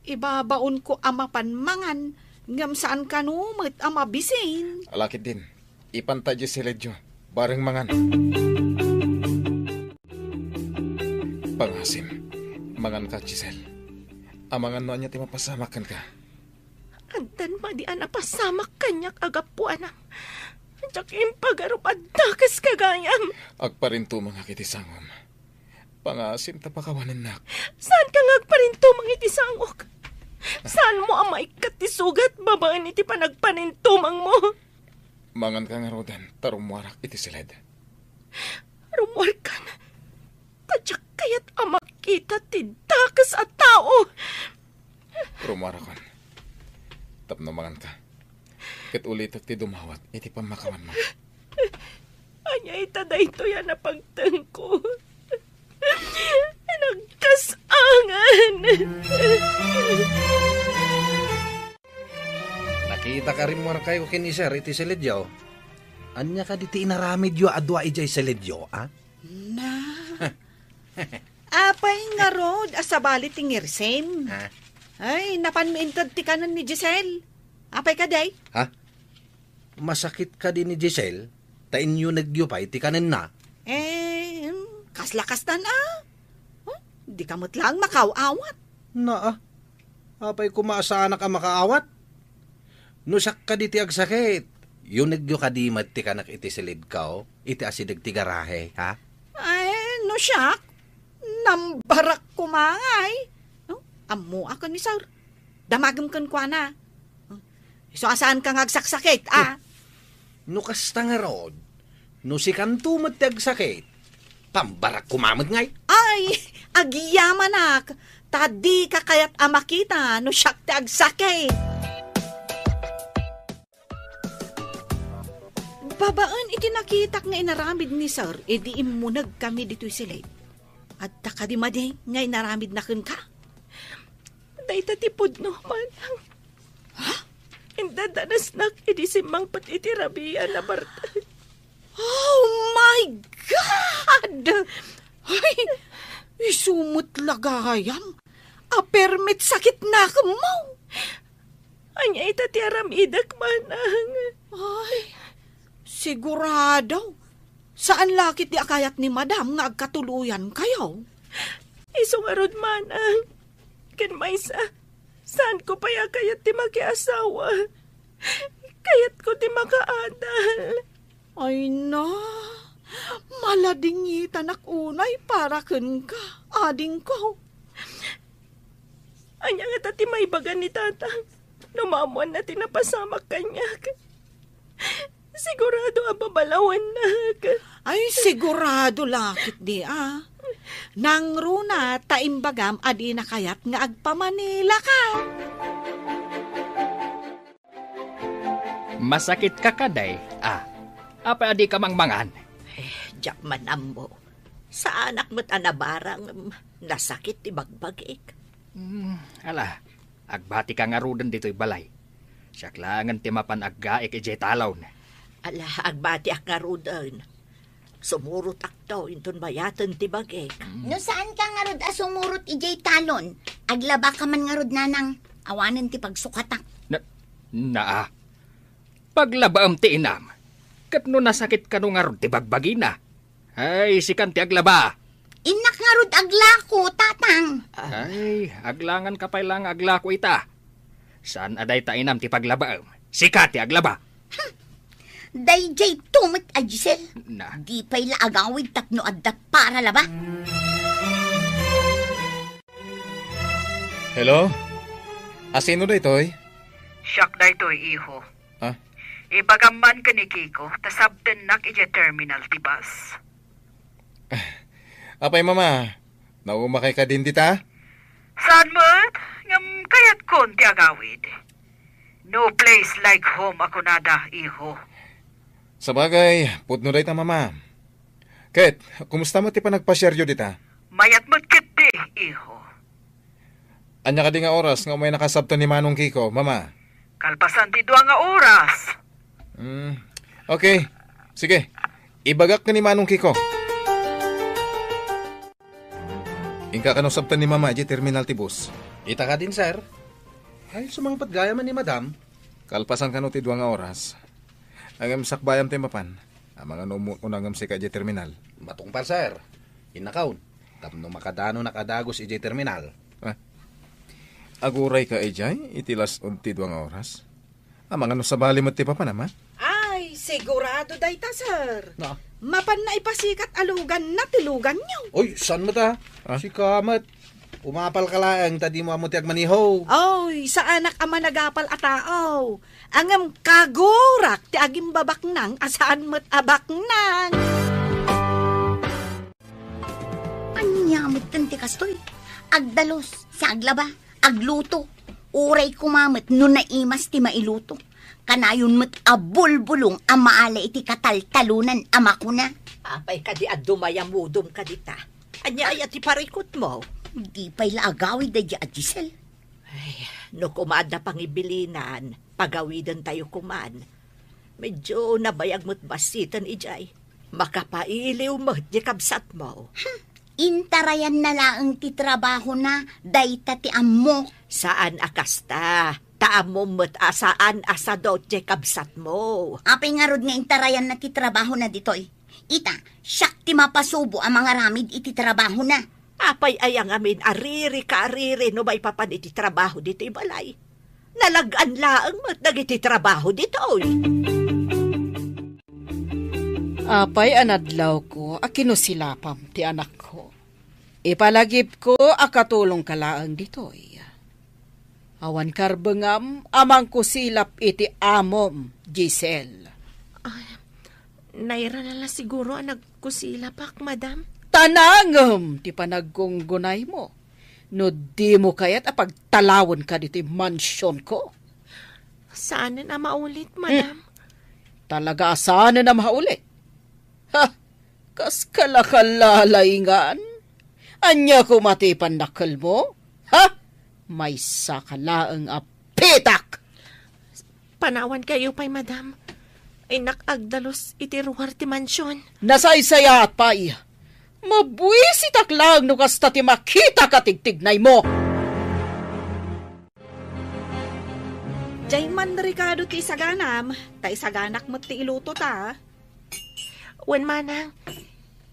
Ibabaon ko amapan mangan. Ngam saan kanumit ama bisin. Alakit din. Ipanta di silid yo. Bareng mangan. Pangasim. Mangan ka, Giselle. Amangan no anya ti mapasamakan ka. Antan ma di anapasamak kanyak agapuan ang. Jack impagarup at dakas kagayam. Agparinto mga kitisangom. Pangasim tapakawanan nak. Saan ka ngagparinto mga itisangok? Saan mo ang maikat ti sugat babaan iti panagpanintumang mo? Mangan ka nga rodan, tarumwarak iti silid. Rumwar ka na. Tadyak kayat amak kita tindakas at tao. Rumarakon. Tapno mangan ka. Ket ulit ti dumawat, iti pamakawan mo. Anya itada ito yan na pagtengko. Nagkasangan. Nakita ka rin mo kayo kini sir, iti silidyo. Anya ka diti inaramid yo adwa ijay silidyo, ah? Na. Apay nga rod, asabali tingirsem. Ha? Ay, napanmaintad ti kanan ni Giselle. Apay ka, day? Ha? Masakit ka din ni Giselle? Ta inyo nagyupay, ti kanin na. Kaslakas na na. Di kamot lang makaawat. Na, apay kumaasana ka makaawat. Nusak ka di ti agsakit. Yung nagyo ka di mat ti kanak iti silid ka, iti asidag ti garahe, ha? Ay, no siyak. Nambarak kumangay. Amo ako ni Sir. Damagam kan kwa na. So, asaan ka ngagsaksakit, ah? No kasta nga rod, no si kanto mat ti agsakit, pambarak kumamad ngay. Ay, agiyamanak. Tadi ka kayat amakita, no siyak ti agsakit. Babaan iti nakitak nga inaramid ni Sir, edi imunag kami dito'y silid. At takadimadi nga inaramid na kun ka. Day tatipod no manang. Ha? Indadanas nak idisimang pat itirabian na bartay. Oh my God! Ay, isumot lagayam. Permit sakit na mo. Anya itatiaram idak manang. Ay, sigurado. Saan lakit di akayat ni Madam nga agkatuluyan kayo? Isong arod manang. Ken maysa, saan ko paya kayat ti makiasawa? Kayat ko ti makaadal. Ay na, maladingitan unay para ken ka, ading ko. Anya nga tati may bagan ni tatang. Numamuan na tinapasamak kanya. Sigurado ang babalawan na. Ay, sigurado lakit di ah. Nang runa, taimbagam, adi na kayat nga agpamanila ka. Masakit ka kaday, ah. Apa adi ka mangmangan? Diyak man ambo. Sa anak mo't anabarang nasakit ti bagbagik. Ala, agbati ka nga rudan dito'y balay. Siyaklangan ti mapan aggaik ijay talaw na. Ala, agbati ak nga rudan. Sumurot akto, inton bayatan ti bagik. No saan ka nga rod asumurot ijay talon? Aglaba ka man nga rod nanang awanan ti pagsukatak. Na, paglabaam ti inam. Kat no nasakit ka no nga rod ti bagbagina. Ay, sikan ti aglaba. Inak nga rod aglako, tatang. Ay, aglangan ka pa lang aglako ita. Saan aday ta inam ti paglabaam? Sika ti aglaba. Dayjay tumit a Giselle. Na. Di pa'y laagawid tapno adda para laba. Hello? Asino da ito'y? Siyak na ito'y iho. Ah? Ibagaman ka ni Kiko, tasabten nak ije terminal ti bus. Apay mama, naumakay ka din dita? Saan mo't? Ngam kayat kon ti agawid. No place like home ako nada, iho. Sabagay, pudno day ta mama. Ket, kumusta mo ti pa nagpasyeryo dita? Mayat mo't kiti, iho. Anya ka di nga oras nga umay nakasabto ni Manong Kiko, mama? Kalpasan ti duwa nga oras. Okay, sige. Ibagak ka ni Manong Kiko. Ingka ka no sabtan ni mama di terminal ti bus. Ita ka din, sir. Ay, sumangpat gaya man ni madam. Kalpasan ka no ti duwa nga oras. Ang sakbayam ti mapan. Ang mga unangam si ka di terminal. Matong par, sir. Inakaon. Tapno makadano nakadagos ijay terminal. Aguray ka ijay, itilas unti duwa nga oras. Ang mga no sabali mo ti papa naman. Ay, sigurado day ta, sir. Na? Mapan na ipasikat alugan na tilugan niyo. Oy, saan mo ta? Si Kamat. Umapal ka lang, tadi mo amutiag maniho. Oy, sa anak ama nagapal atao. Angam kagurak ti agim babak nang asaan mo't abak nang. Anyamot kan ti kastoy. Agdalos, sa aglaba, agluto. Uray kumamot no naimas ti mailuto. Kanayon mo't abulbulong ang maala iti kataltalunan ama ko na. Apay ka di at dumayamudom ka dita. Anya ay ati parikot mo. Di pa'y laagawid da di at Giselle. Ay, no kumad na pangibilinan, pagawidan tayo kuman. Medyo nabayag mo't basitan ijay. Makapailiw mo di kabsat mo. Intarayan na laang ti trabaho na, dayta ti ammo. Saan akasta? Taamo mo't asaan asado di kabsat mo. Apay nga rod nga intarayan na ti trabaho na ditoy. Ita, siyak ti mapasubo ang mga ramid iti trabaho na. Apay ayang amin ariri ka ariri no may papan iti trabaho dito ibalay. Nalagaan laang mo't nagiti trabaho dito. Apay anadlaw ko, akinusilapam ti anak ko. Ipalagip ko akatulong kalaang ditoy. Awan karbengam, amang kusilap iti amom, Giselle. Naira na lang siguro ang nagkusilapak, madam. Tanangam, ti panagkunggunay mo. No di mo kaya't apagtalawon ka dito mansyon ko. Saan na maulit, madam? Talaga saan na maulit? Ha, kas kalakalalayingan? Anya ko matipan nakal mo? Ha? May sakalaang apitak! Panawan kayo pa'y, madam. Ay nakagdalos iti ruwar ti mansyon. Nasaysaya at pa'y. Mabuisitak lang no kasta ti makita katigtignay mo. Jayman Ricardo ti isaganam. Ta isaganak mo ti iluto ta. Wen manang,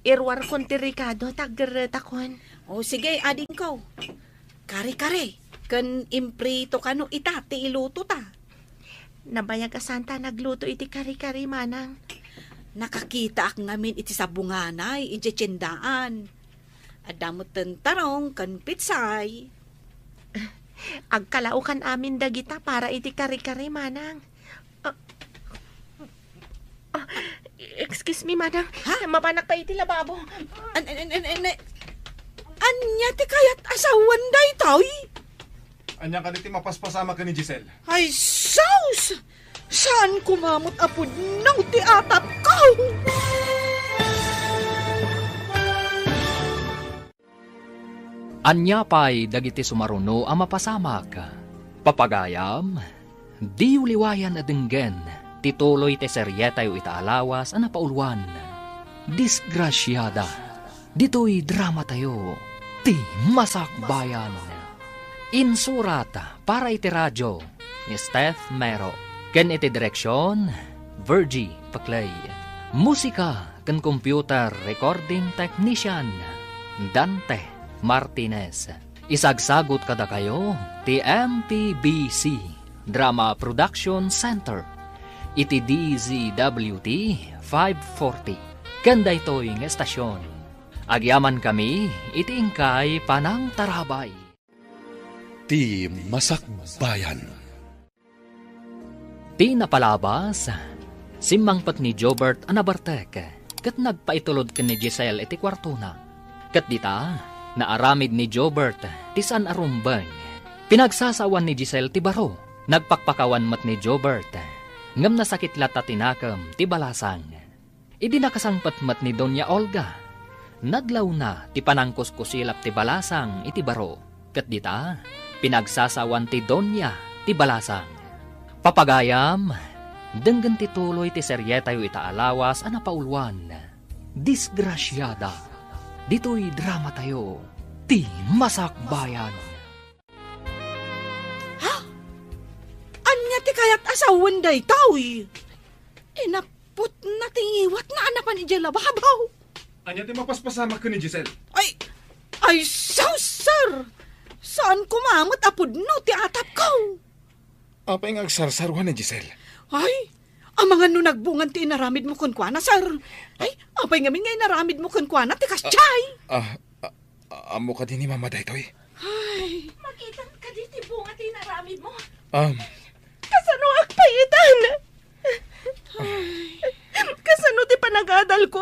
irwar kon ti Ricardo tagretakon. O sige, ading ko. Kare-kare. Kan imprito ka no ita ti iluto ta. Nabayag ka santa nagluto iti kari-kari manang. Nakakita ak ngamin iti sabunganay, iti tsendaan. Adamot tentarong kan pitsay. Agkalaukan amin dagita para iti kari-kari manang. Excuse me, madam. Ha? Mapanak pa iti lababo. Anya ti kayat asawan day toy? Anya ka diti mapaspasama ka ni Giselle. Ay, saus! Saan kumamot apod ng ti atap ko? Anya pa'y dagiti sumaruno ang mapasamak. Papagayam, di uliwayan adenggen, tituloy te seryetayo itaalawas ang napauluan. Disgrasyada, dito'y drama tayo, ti masakbayan. Insurata para iti radyo ni Steph Mero. Ken iti direksyon, Virgie Paclay. Musika ken computer recording technician, Dante Martinez. Isagsagot kada kayo, ti MPBC Drama Production Center. Iti DZWT 540. Kanda ito'y ng estasyon. Agyaman kami, iti ingkay panang tarabay. Ti Masakbayan. Ti napalabas, simmangpat ni Jobert anabartek, kat nagpaitulod ka ni Giselle iti kwartuna. Kat dita, naaramid ni Jobert, ti san arumbang. Pinagsasawan ni Giselle ti baro, nagpakpakawan mat ni Jobert, ngam nasakit lata tinakam ti balasang. Idi nakasangpat mat ni Doña Olga, nadlaw na ti panangkuskusilap ti balasang iti baro. Kat dita, pinagsasawan ti Doña ti balasang. Papagayam, denggan ti tuloy ti seryetayo itaalawas ang napauluan. Disgrasyada, dito'y drama tayo, ti masakbayan. Ha? Anya ti kayat asawan day tawi? Inapot na tingiwat na anapan iti lababaw. Anya ti mapaspasama ka ni Giselle. Ay, so, sir! Saan kumamot apod no ti atap ko? Apay nga agsarsarwan ni Giselle. Ay, ang mga no nagbungan ti inaramid mo kunkwana, sir. Ay, apay ngamin nga inaramid mo kunkwana ti kasyay. Amo ka din ni Mama Daytoy. Ay, Makita ka diti bunga ti naramid mo. Kasano agpayitan? Kasano ti panagadal ko?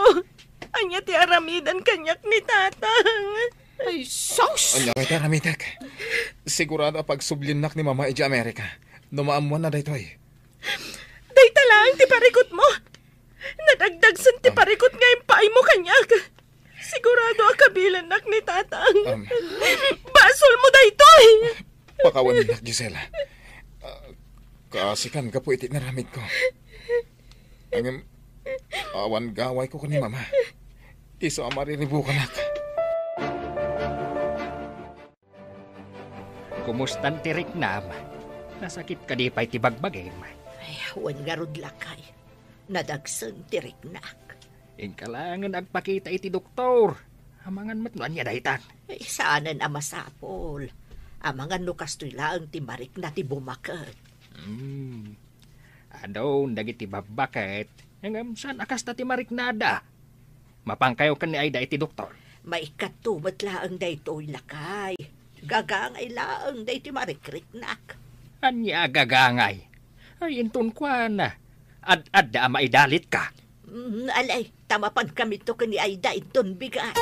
Anya ti aramidan kanyak ni tatang. Ay, sos! Anya kita ramitek. Sigurado pag sublinak ni Mama iti Amerika. Numaamuan na daytoy. Dayta lang, ti parikot mo. Nadagdag san ti parikot nga yung paay mo kanyag. Sigurado akabilan nak ni tatang. Basol mo daytoy. Pakawan nak, Gisela. Kaasikan ka po iti naramid ko. Ang awan gaway ko ni Mama. Iso amariribu ka nak. Kumustan ti Riknam? Nasakit ka di pa'y tibagbagim. Ay, wan garod lakay. Nadagsan tiriknak. Ingkalangan agpakita iti doktor. Amangan matnuan niya dahitan. Ay, saanan amasapol. Amangan no kastoy lang ti marik na ti bumakat. Adaw, dagiti babaket. Hanggang saan akas na ti mariknada? Mapangkayo ka ni Aida iti doktor. Maikatumat laang daytoy lakay. Gagangay laang day ti marikriknak. Anya gagangay. Ay, intun kwa na. Ad da maidalit ka. Alay, tamapan kami to kani Aida iton bigay.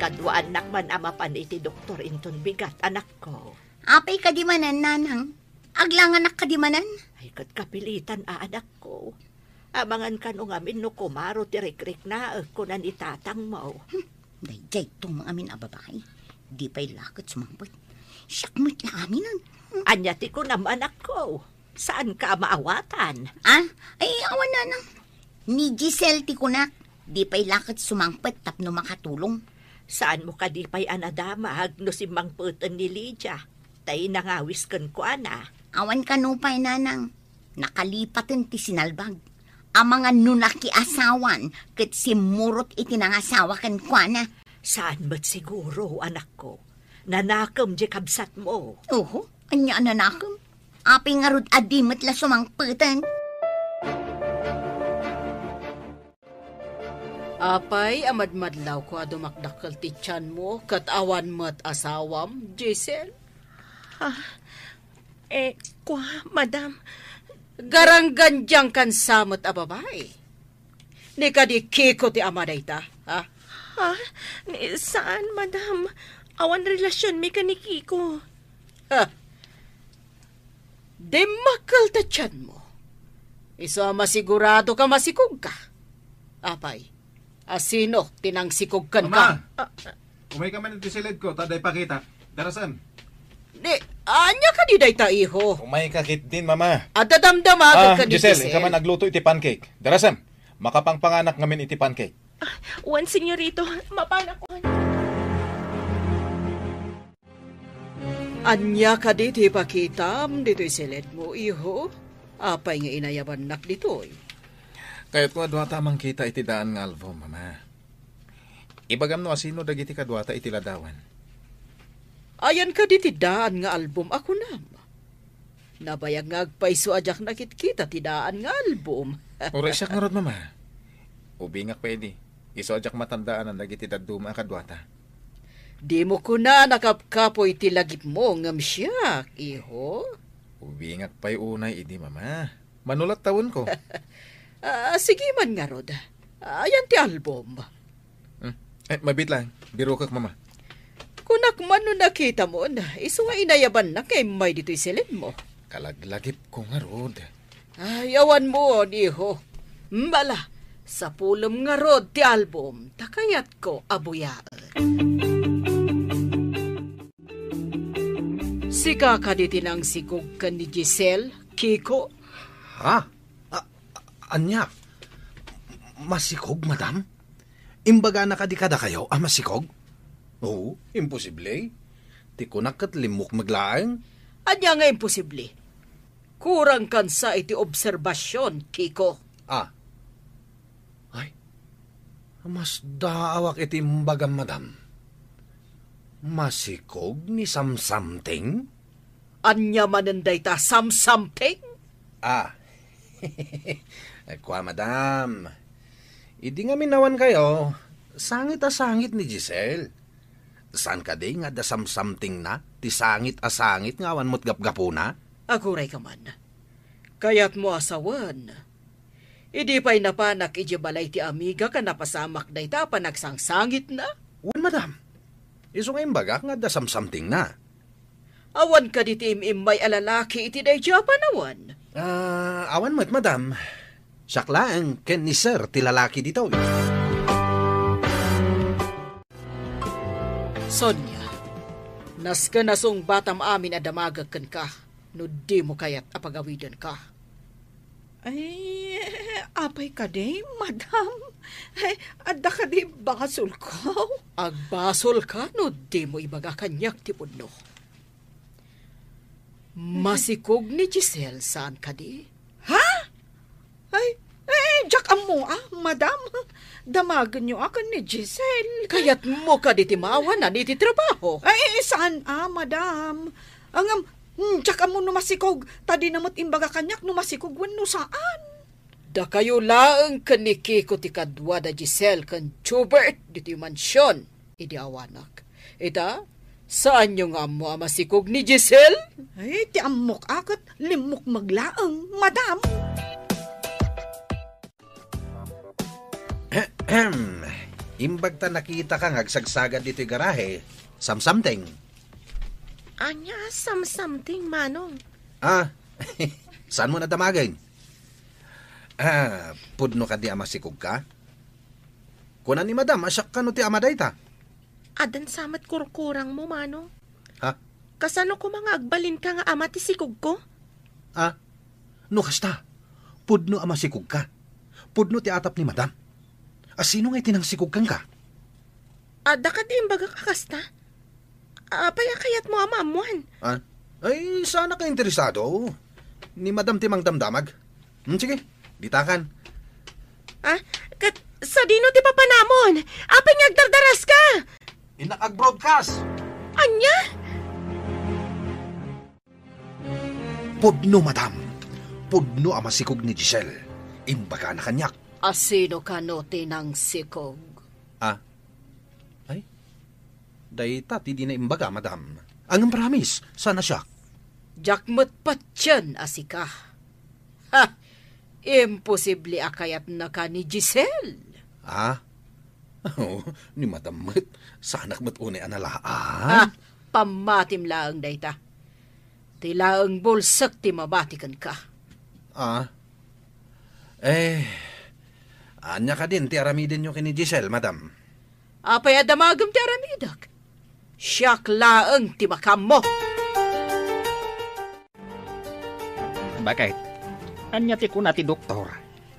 Kadwaan nakman amapan iti doktor inton bigat, anak ko. Apay kadimanan, nanang. Aglangan nak kadimanan. Ay, kapilitan anak ko. Amangan ka nung amin no kumaro tirik-rik na kunan itatang mo. Dayjay itong mga amin ababay. Di pa'y lakot sumangpot. Syakmo't na amin nun. Anyati ko naman anak ko. Saan ka maawatan? Ah? Ay, awan na nang. Ni Giselle ti kunak. Di pa'y lakot sumangpot tapno makatulong. Saan mo ka di pa'y anadamag no si mangputan ni Lydia? Tay nangawis kan ko ana. Awan ka no pa'y nanang. Nakalipatan ti sinalbag. Ang mga nunaki asawan kat si murot itinangasawa kan kwa na. Saan ba't siguro, anak ko? Nanakam di kabsat mo. Oo, anya nanakam. Aping nga rod adimat la sumangputan. Apay, amadmadlaw ko dumakdakal ti tiyan mo, kat awan mo't asawam, Giselle? Kwa, madam. Garanggandyang kan samot a babae. Ni ka di kiko ti amaday ta, ha? Saan, madam? Awan relasyon mi kaniki ko. Ha? Di makal ta tiyan mo. Iso masigurado ka masikog ka. Apay, asino tinangsikog kan ka? Mama! Umay ka man iti silid ko, taday pakita. Darasan. Di, anya ka di day ta, iho. Umay ka kit din, Mama. At dadamdamagad ka di, Giselle, ikaw man nagluto iti pancake. Darasan. Makapangpanganak ngamin iti pancake. Wan, senyorito, mapanak ko. Anya ka di ti pakitam, dito'y silid mo, iho. Apay nga inayaban nak dito'y. Kayat ko adwata mang kita iti daan nga album, Mama. Ibagam no asino dagiti kadwata iti ladawan. Ayan ka di ti daan nga album ako nam. Nabayag nga agpaiso ajak nakit-kita ti daan nga album. Ura siya nga rod, Mama. Ubingak pwede. Iso ajak matandaan ang dagiti daduma kadwata. Di mo ko na nakapkapoy ti lagip mo ngam siyak, iho. Ubingak pa'y unay, idi, Mama. Manulat tawon ko. Sige man nga rod. Ayan ti album. Mabit lang. Biro kak, Mama. Kunak man no nakita mo na, iso nga inayaban na kay may dito'y silid mo. Kalaglagip ko nga rod. Ayawan mo, iho. Mbala, sa pulom nga rod ti album, takayat ko abuyaan. Sika ka di tinangsigog ka ni Giselle, Kiko? Ha? Anya? Masikog, madam? Imbaga na kadikada kayo, masikog? Oo, imposible. Ti kunak kat limok maglaang. Anya nga imposible. Kurang kan sa iti obserbasyon, Kiko. Ay, mas daawak iti imbagam, madam. Masikog ni something? Anya mananday ta something? Kwa, madam. Idi nga minawan kayo, sangit ni Giselle. Saan ka di nga da something na? Ti sangit nga awan mo't gapgapo na? Aguray ka man. Kaya't mo asawan. Idi pa'y napanak iji balay ti amiga ka napasamak na ita pa nagsangsangit na. Wan, madam. Iso nga imbaga nga da something na. Awan ka di ti imay alalaki iti day Japan awan. Awan mo't, madam. Sakla ang ken ni sir ti lalaki dito. Sonya, nas ka nasong batam amin adamagakan ka, no di mo kayat apagawidan ka. Ay, apay ka di, madam. Ay, adda ka di basol ko. Agbasol ka, no di mo ibaga kanyak ti pudno. Masikog ni Giselle, saan ka di? Ha? Ay, jak mo madam. Damagan niyo ako ni Giselle. Kayat mo ka di timawa na di ti trabaho. Ay, saan madam? Jak mo numasikog. Tadi namot imbaga kanyak numasikog wano saan? Da kayo laang kaniki ko ti kadwa da Giselle kan Chubert di ti mansyon. Idi awanak. Ita, saan yung amo masikog ni Giselle? Ay, ti amok akot limok maglaang, madam. Imbag ta nakita kang agsagsagad dito'y garahe. Something. Anya, something, manong. Saan mo na damagin? Pudno ka di amasikog ka? Kunan ni madam, asyak ka no ti amaday ta. Adan samat kurkurang mo, manong. Ha? Kasano ko mga agbalin ka nga ama ti sikog ko? No kasta. Pudno amasikog ka. Pudno ti atap ni madam. Sino nga itinangsikog kang ka? Ada ka di imbaga kakasta? Payakayat mo amamuan. Ay, sana ka interesado. Ni madam timang damdamag. Sige, ditakan. Sa dino ti papanamon? Apay ngagdardaras ka? Inakag-broadcast. Anya? Pudno, madam. Pudno amasikog ni Giselle. Imbaga na kanyak. Asino ka no tinang sikog? Ay? Dayta, ti di na imbaga, madam. Ang promise, sana siya. Jakmat patyan asika. Ha! Imposible akayat na ka ni Giselle. Ni madam mat. Sanak mat unay analaan. Pamatim laang dayta. Tilaang bulsak ti mabatikan ka. Anya ka din, ti aramidin nyo kini Giselle, madam. Apay adamagam ti aramidak. Siyak laang ti makam mo. Bakit? Anya ti kuna ti doktor?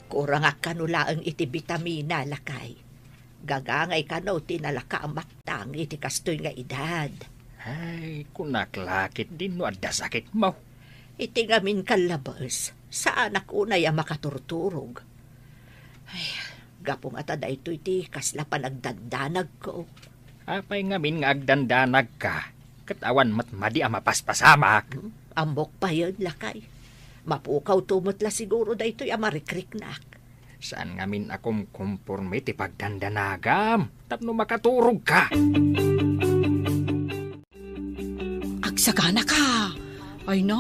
Kurang kanulaang iti bitamina lakay. Gagangay kano tinalaka ang maktang iti kastoy nga edad. Ay, kunaklakit din no adda sakit mo. Iti ngamin kalabas, sa anak unay ang makaturturog. Ay, gapong atada ito iti kasla pa nagdandanag ko. Apay ngamin nga agdandanag ka. Katawan matmadi ang mapaspasamak. Ambok pa yun, lakay. Mapukaw tumutla siguro da ito'y amarikrik-nak. Saan ngamin akom kumporme ti pagdandanagam? Tapno makaturog ka. Agsagana ka. Ay na,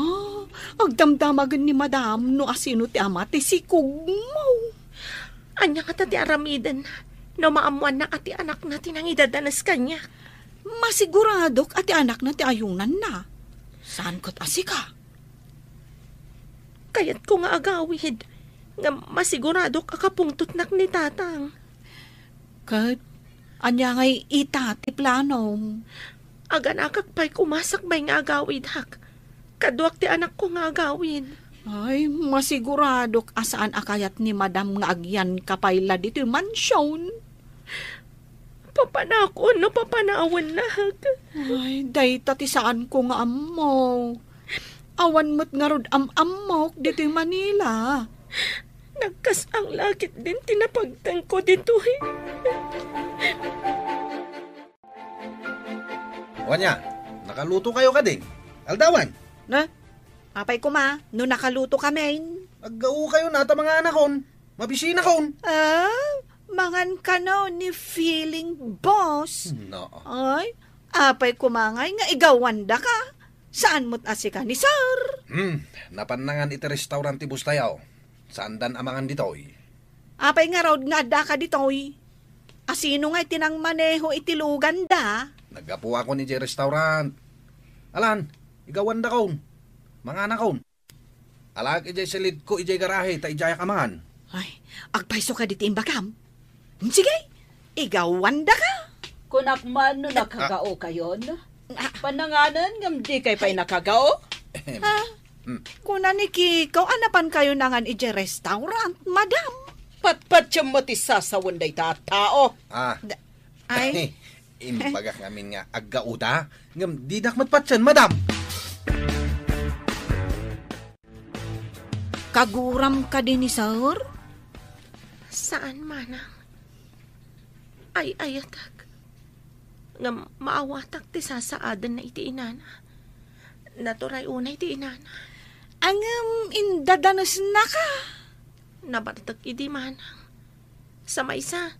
agdamdamagan ni madam no asino ti ama ti sikog mo. Anya ka ti aramidan. No maamuan na ati anak natin ang idadanas kanya. Masiguradok ati anak na ti ayunan na. Saan ko't asika? Kayat ko nga agawid. Nga masigurado kakapungtutnak ni tatang. Kat, anya ngay ita ti planom. Aganakak pa'y kumasak may nga agawid hak. Kaduak ti anak ko nga agawid. Ay, masiguradok asaan akayat ni madam nga agyan kapayla dito yung mansyon. Papanakon no papanawan na hak. Ay, dayta ti saan ko nga amo. Awan mo't nga rod amok dito yung Manila. Nagkas ang lakit din tinapagtang ko dito eh. Wanya, nakaluto kayo ka din. Aldawan. Na? Apay ko no nakaluto kami. Naggao kayo na ta mga anakon. Mabisina kon. Mangan ka no ni feeling boss. No. Ay, apay kumangay nga igawanda ka. Saan mo't asika ni sir? Napanangan iti restaurant ti Bustayaw. Saan dan amangan ditoy? Apay nga raw nga da ka ditoy. Asino nga itinang maneho itilugan da? Nagapo ako ni Jay restaurant. Alan, igawan da kaon. Mga anak kaon. Alag ijay silid ko ijay garahe ta ijay kamangan. Ay, agpaiso ka dito imbagam. Sige, igawan da ka. Kunak man no nakagao kayon. Pananganan ngam di kay pay nakagao. Ha? Kuna ni Kiko, anapan kayo nangan ije restaurant, madam. Patpat siya matisasawan day tao. Ay, Imbagak ngamin nga agauda. Ngam di dakmatpatsan, madam. kaguram ka din ni sir? Saan manang? Ay ayatak. Nga maawatak ti sasaadan na iti inana. Naturay unay ti inana. Ang indadanos na ka. Nabartag iti manang. Sa maysa,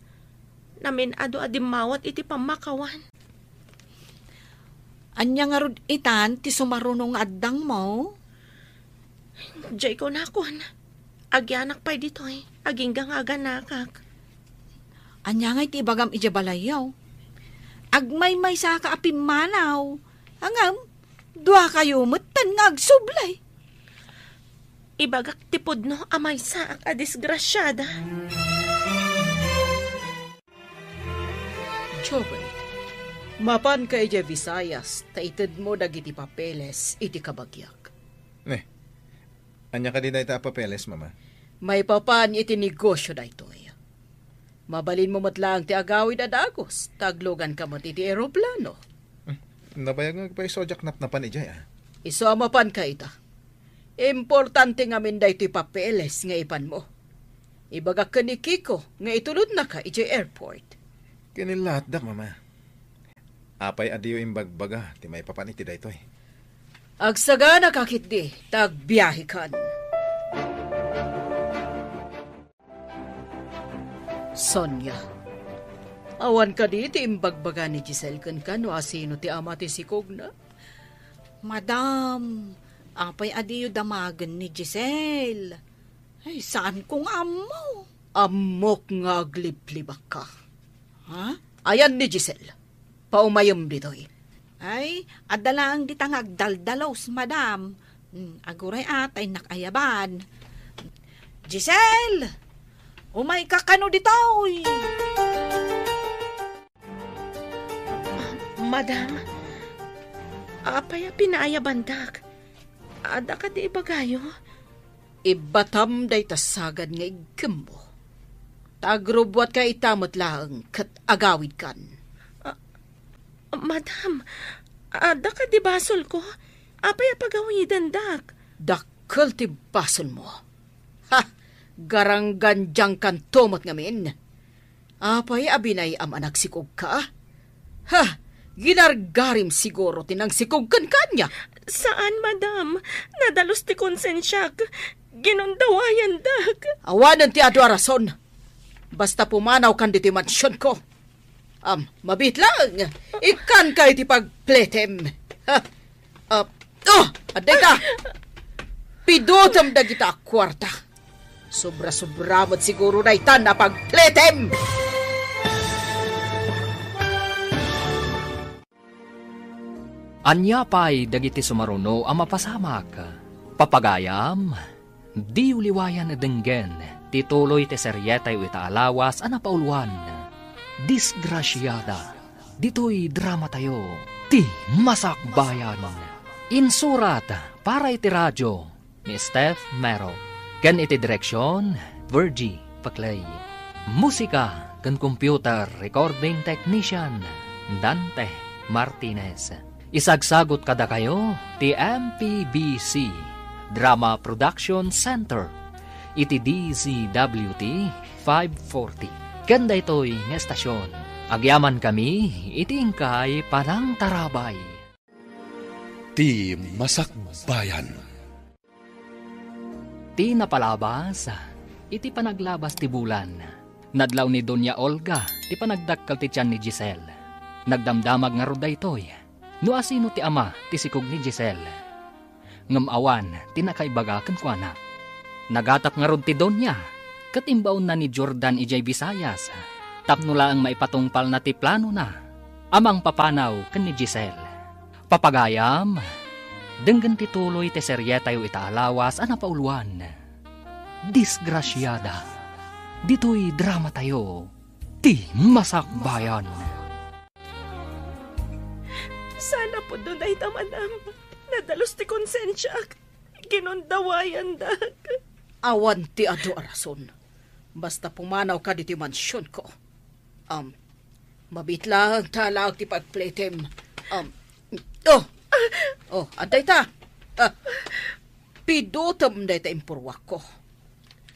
namin ado-adim mawat iti pamakawan. Anya nga rod itan ti sumarunong addang mo? Diyay ko nakon. Agyanak pa'y dito'y. Aginggang aganakak. Anya nga iti bagam ijabalayaw. Agmay-may sa kaapimanaw. Angam, dua kayo matan nga agsublay. Ibagak tipod no amay sa ak adisgrasyada. Chobay, mapan ka ija Visayas, taitid mo dagiti papeles, iti kabagyak. Anya ka din na ita papeles, mama? May papan iti negosyo da ito'y. Mabalin mo matlang ti agawid adagos, taglogan ka mat iti aeroplano. Nabayag nga pa isojak napnapan ijay, Iso amapan ka ita. Importante nga min da ito'y papeles nga ipan mo. Ibagak ka ni Kiko nga itulod na ka iti airport. Kinilat dak, mama. Apay adiyo imbagbaga, ti may papan iti da ito'y. Agsagana kakit di, tagbiyahe kan. Sonia, awan ka di ti imbagbaga ni Giselle kan no asino ti ama ti sikog na? Madam, apay adiyo damagan ni Giselle. Ay, saan kong amo? Amok nga agliplibak ka. Ha? Ayan ni Giselle, paumayom dito'y. Ay, adalang ditang agdaldalos, madam. Aguray atay nakayaban. Giselle! Umay ka kano ditoy! Madam, apay pinaayabandak. Ada ka di ibagayo? Ibatam day tasagad nga igkim mo. Tagrubwat ka itamot lang kat agawid kan. Madam, ada ka di basol ko? Apay pagawidan dak. Dakkel ti basol mo. Ha! Garangganjang kan tomot ngamin. Apay abinay am anak sikog ka? Ha! Ginargarim siguro tinang sikog kan kanya. Saan, madam? Nadalos ti konsensyak. Ginundawayan dak. Awanan ti ado rason. Basta pumanaw kan diti mansyon ko. Mabit lang. Ikan ka iti pagpletem. Aday ka. Pidutam da kita kwarta. Sobra-sobra mo't siguro na itan na pagpletem. Anya pa'y dagiti sumaruno ang mapasamak. Papagayam, di uliwayan denggen, tituloy te seryetay wita alawas anapauluan. Disgrasyada, dito'y drama tayo, ti masakbayan. Insurat para iti radyo ni Steph Mero. Kan iti direksyon, Virgie Paclay. Musika kan computer recording technician, Dante Martinez. Isagsagot kada kayo, ti MPBC Drama Production Center. Iti DZWT 540. Ganda ito'y nga estasyon. Agyaman kami, itingkay parang tarabay. Ti Masakbayan. Ti napalabas, iti panaglabas ti bulan. Nadlaw ni Doña Olga, ti panagdakkal ti tiyan ni Giselle. Nagdamdamag nga roda ito'y. No asino ti ama, ti sikog ni Giselle. Ngamawan, ti nakaibagakan ko na. Nagatap nga rod ti Doña, Katimbaon na ni Jordan ijay Visayas. Tapno lang maipatungpal na ti plano na. Amang papanaw ken ni Giselle. Papagayam, denggan tituloy ti serye tayo itaalawas ana pauluan. Disgrasyada. Dito'y drama tayo. Ti Masakbayan. Sana po doon ay tamanam. Nadalos ti konsensya. Ginundawayan dak. Awan ti adu arason. Basta pumanaw ka di ti mansyon ko. Mabit lang talag ti pagpletem. Aday ta. Pidutom day ta impurwak ko.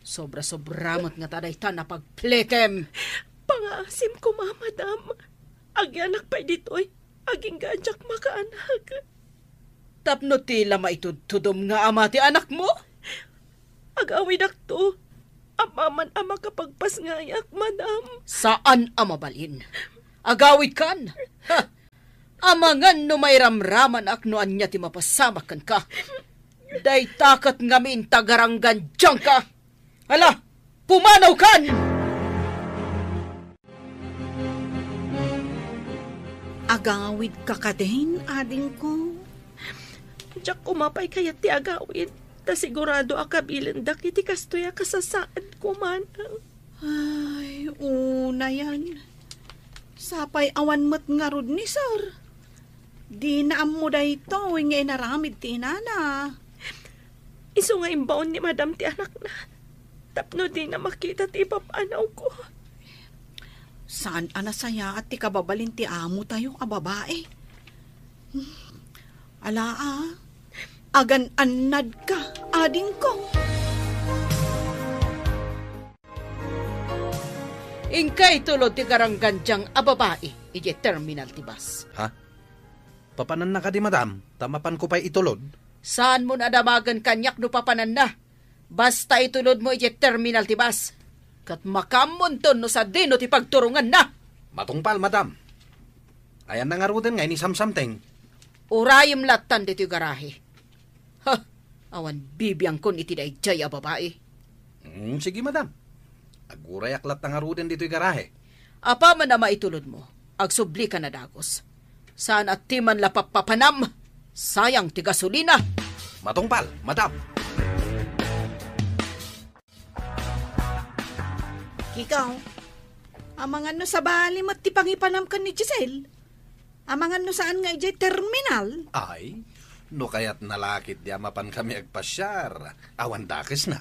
Sobra-sobramat nga taday ta na pagpletem. Pangasim ko, madam. Agyanak pa dito'y. Aging ganjak makaanak. Tapno tila maitudtudom nga ama ti anak mo? Agawid akto. Amaman ama kapagpas ngayak, madam. Saan ama balin? Agawid kan? Amangan no may ramraman aknoan niya ti mapasamakan ka. Day takat ngamin tagaranggan dyan ka. Hala, pumanaw kan! Agawid ka ka din, ading ko. Diyak kumapay kayat ti agawid. Ta sigurado akabilindak iti kastoya kasasaan ko man. Ay, una yan. Sapay awan mo't nga rod ni sir. Di na mo da ito, ngay naramid ti nana. Iso nga imbaon ni madam ti anak na. Tapno di na makita ti ipapanaw ko. Saan anasaya at ti kababalin ti amo tayo a babae? Alaa, agan-anad ka, ading ko. Ingkay tulod ti karanggandyang a babae, ije terminal ti bus. Ha? Papanan na ka di madam, tamapan ko pa'y itulod. Saan mo nadamagan kanyak no papanan na? Basta itulod mo ije terminal ti bus. Kat makamunton no sa dino ti pagturungan na. Matungpal, madam. Ayan na nga ruden nga ni samsamteng. Urayim latan dito garahe. Ha, awan bibiyang kon iti dayjay a babae. Sige, madam. Aguray aklat na nga ruden dito'y garahe. Apa man na maitulod mo, agsubli ka na dagos. Saan at timan lapapapanam, sayang ti gasolina. Matungpal, madam. Ikaw, amangan no sa bali mo't ti pangipanam ka ni Giselle. Amangan no saan nga ijay terminal. Ay, no kayat nalakit di amapan kami agpasyar. Awan dakes na.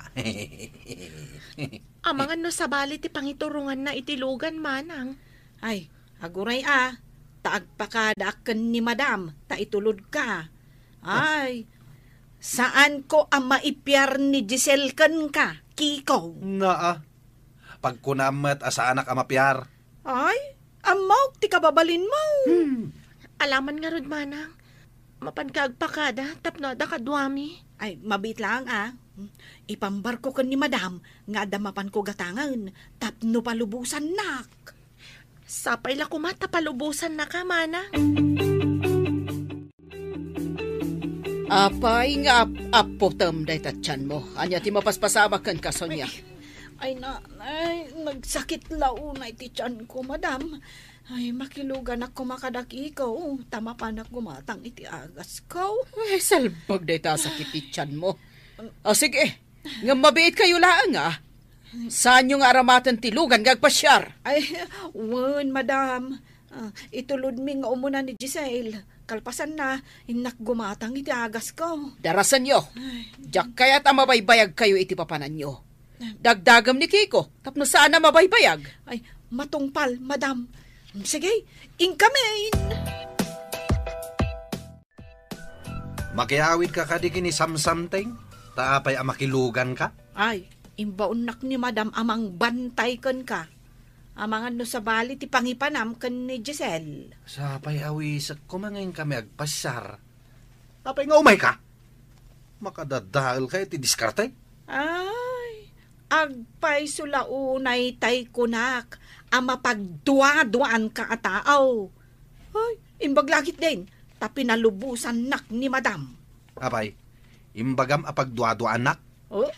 Amangan no sa bali ti pangiturungan na itilugan manang. Ay, aguray taagpakadakan ni madam, ta itulod ka. Ay, saan ko ang maipyar ni Giselle kan ka, Kiko? Naa, pagkunamat asa anak amapyar. Ay, amaw, ti kababalin mo. Alaman nga rod manang. Mapan ka agpakada, tapno da kadwami. Ay, mabit lang Ipambar ko kan ni madam, nga damapan ko gatangan, tapno palubusan nak. Sapay la kumata palubusan na ka, manang. Apay nga apotem day tatyan mo. Anya ti mapaspasama kan kasonya. Ay, nagsakit launay ti tiyan ko, madam. Ay, makilugan ako makadaki ko. Tama pa na gumatang iti agas ko. Ay, salbag day ta sakit ti tiyan mo. O sige, nga mabiit kayo lang Saan yung aramatan tilugan gagpasyar? Ay, wan, madam. Itulod mi nga umuna ni Giselle. Kalpasan na, inak gumatang iti agas ko. Darasan nyo. Diyak kaya't mabaybayag kayo iti papanan nyo. Dagdagam ni Kiko, tapno saan na mabaybayag? Ay, matungpal, madam. Sige, ingkamin. Makiawid ka kadigi ni samsamteng? Taapay amakilugan ka? Ay, imbaunak ni madam amang bantay kan ka. Amangan no sa bali ti pangipanam kan ni Giselle. Sapay awisak kumangain kami agpasyar. Tapay nga umay ka? Makadadahal kayo ti diskarte? Ay, agpay sulaunay tay kunak, ama pagduwa-duaan ka ataaw. Ay, imbaglagit din, tapi nalubusan nak ni madam. Apay, imbagam apagduado anak? Oh,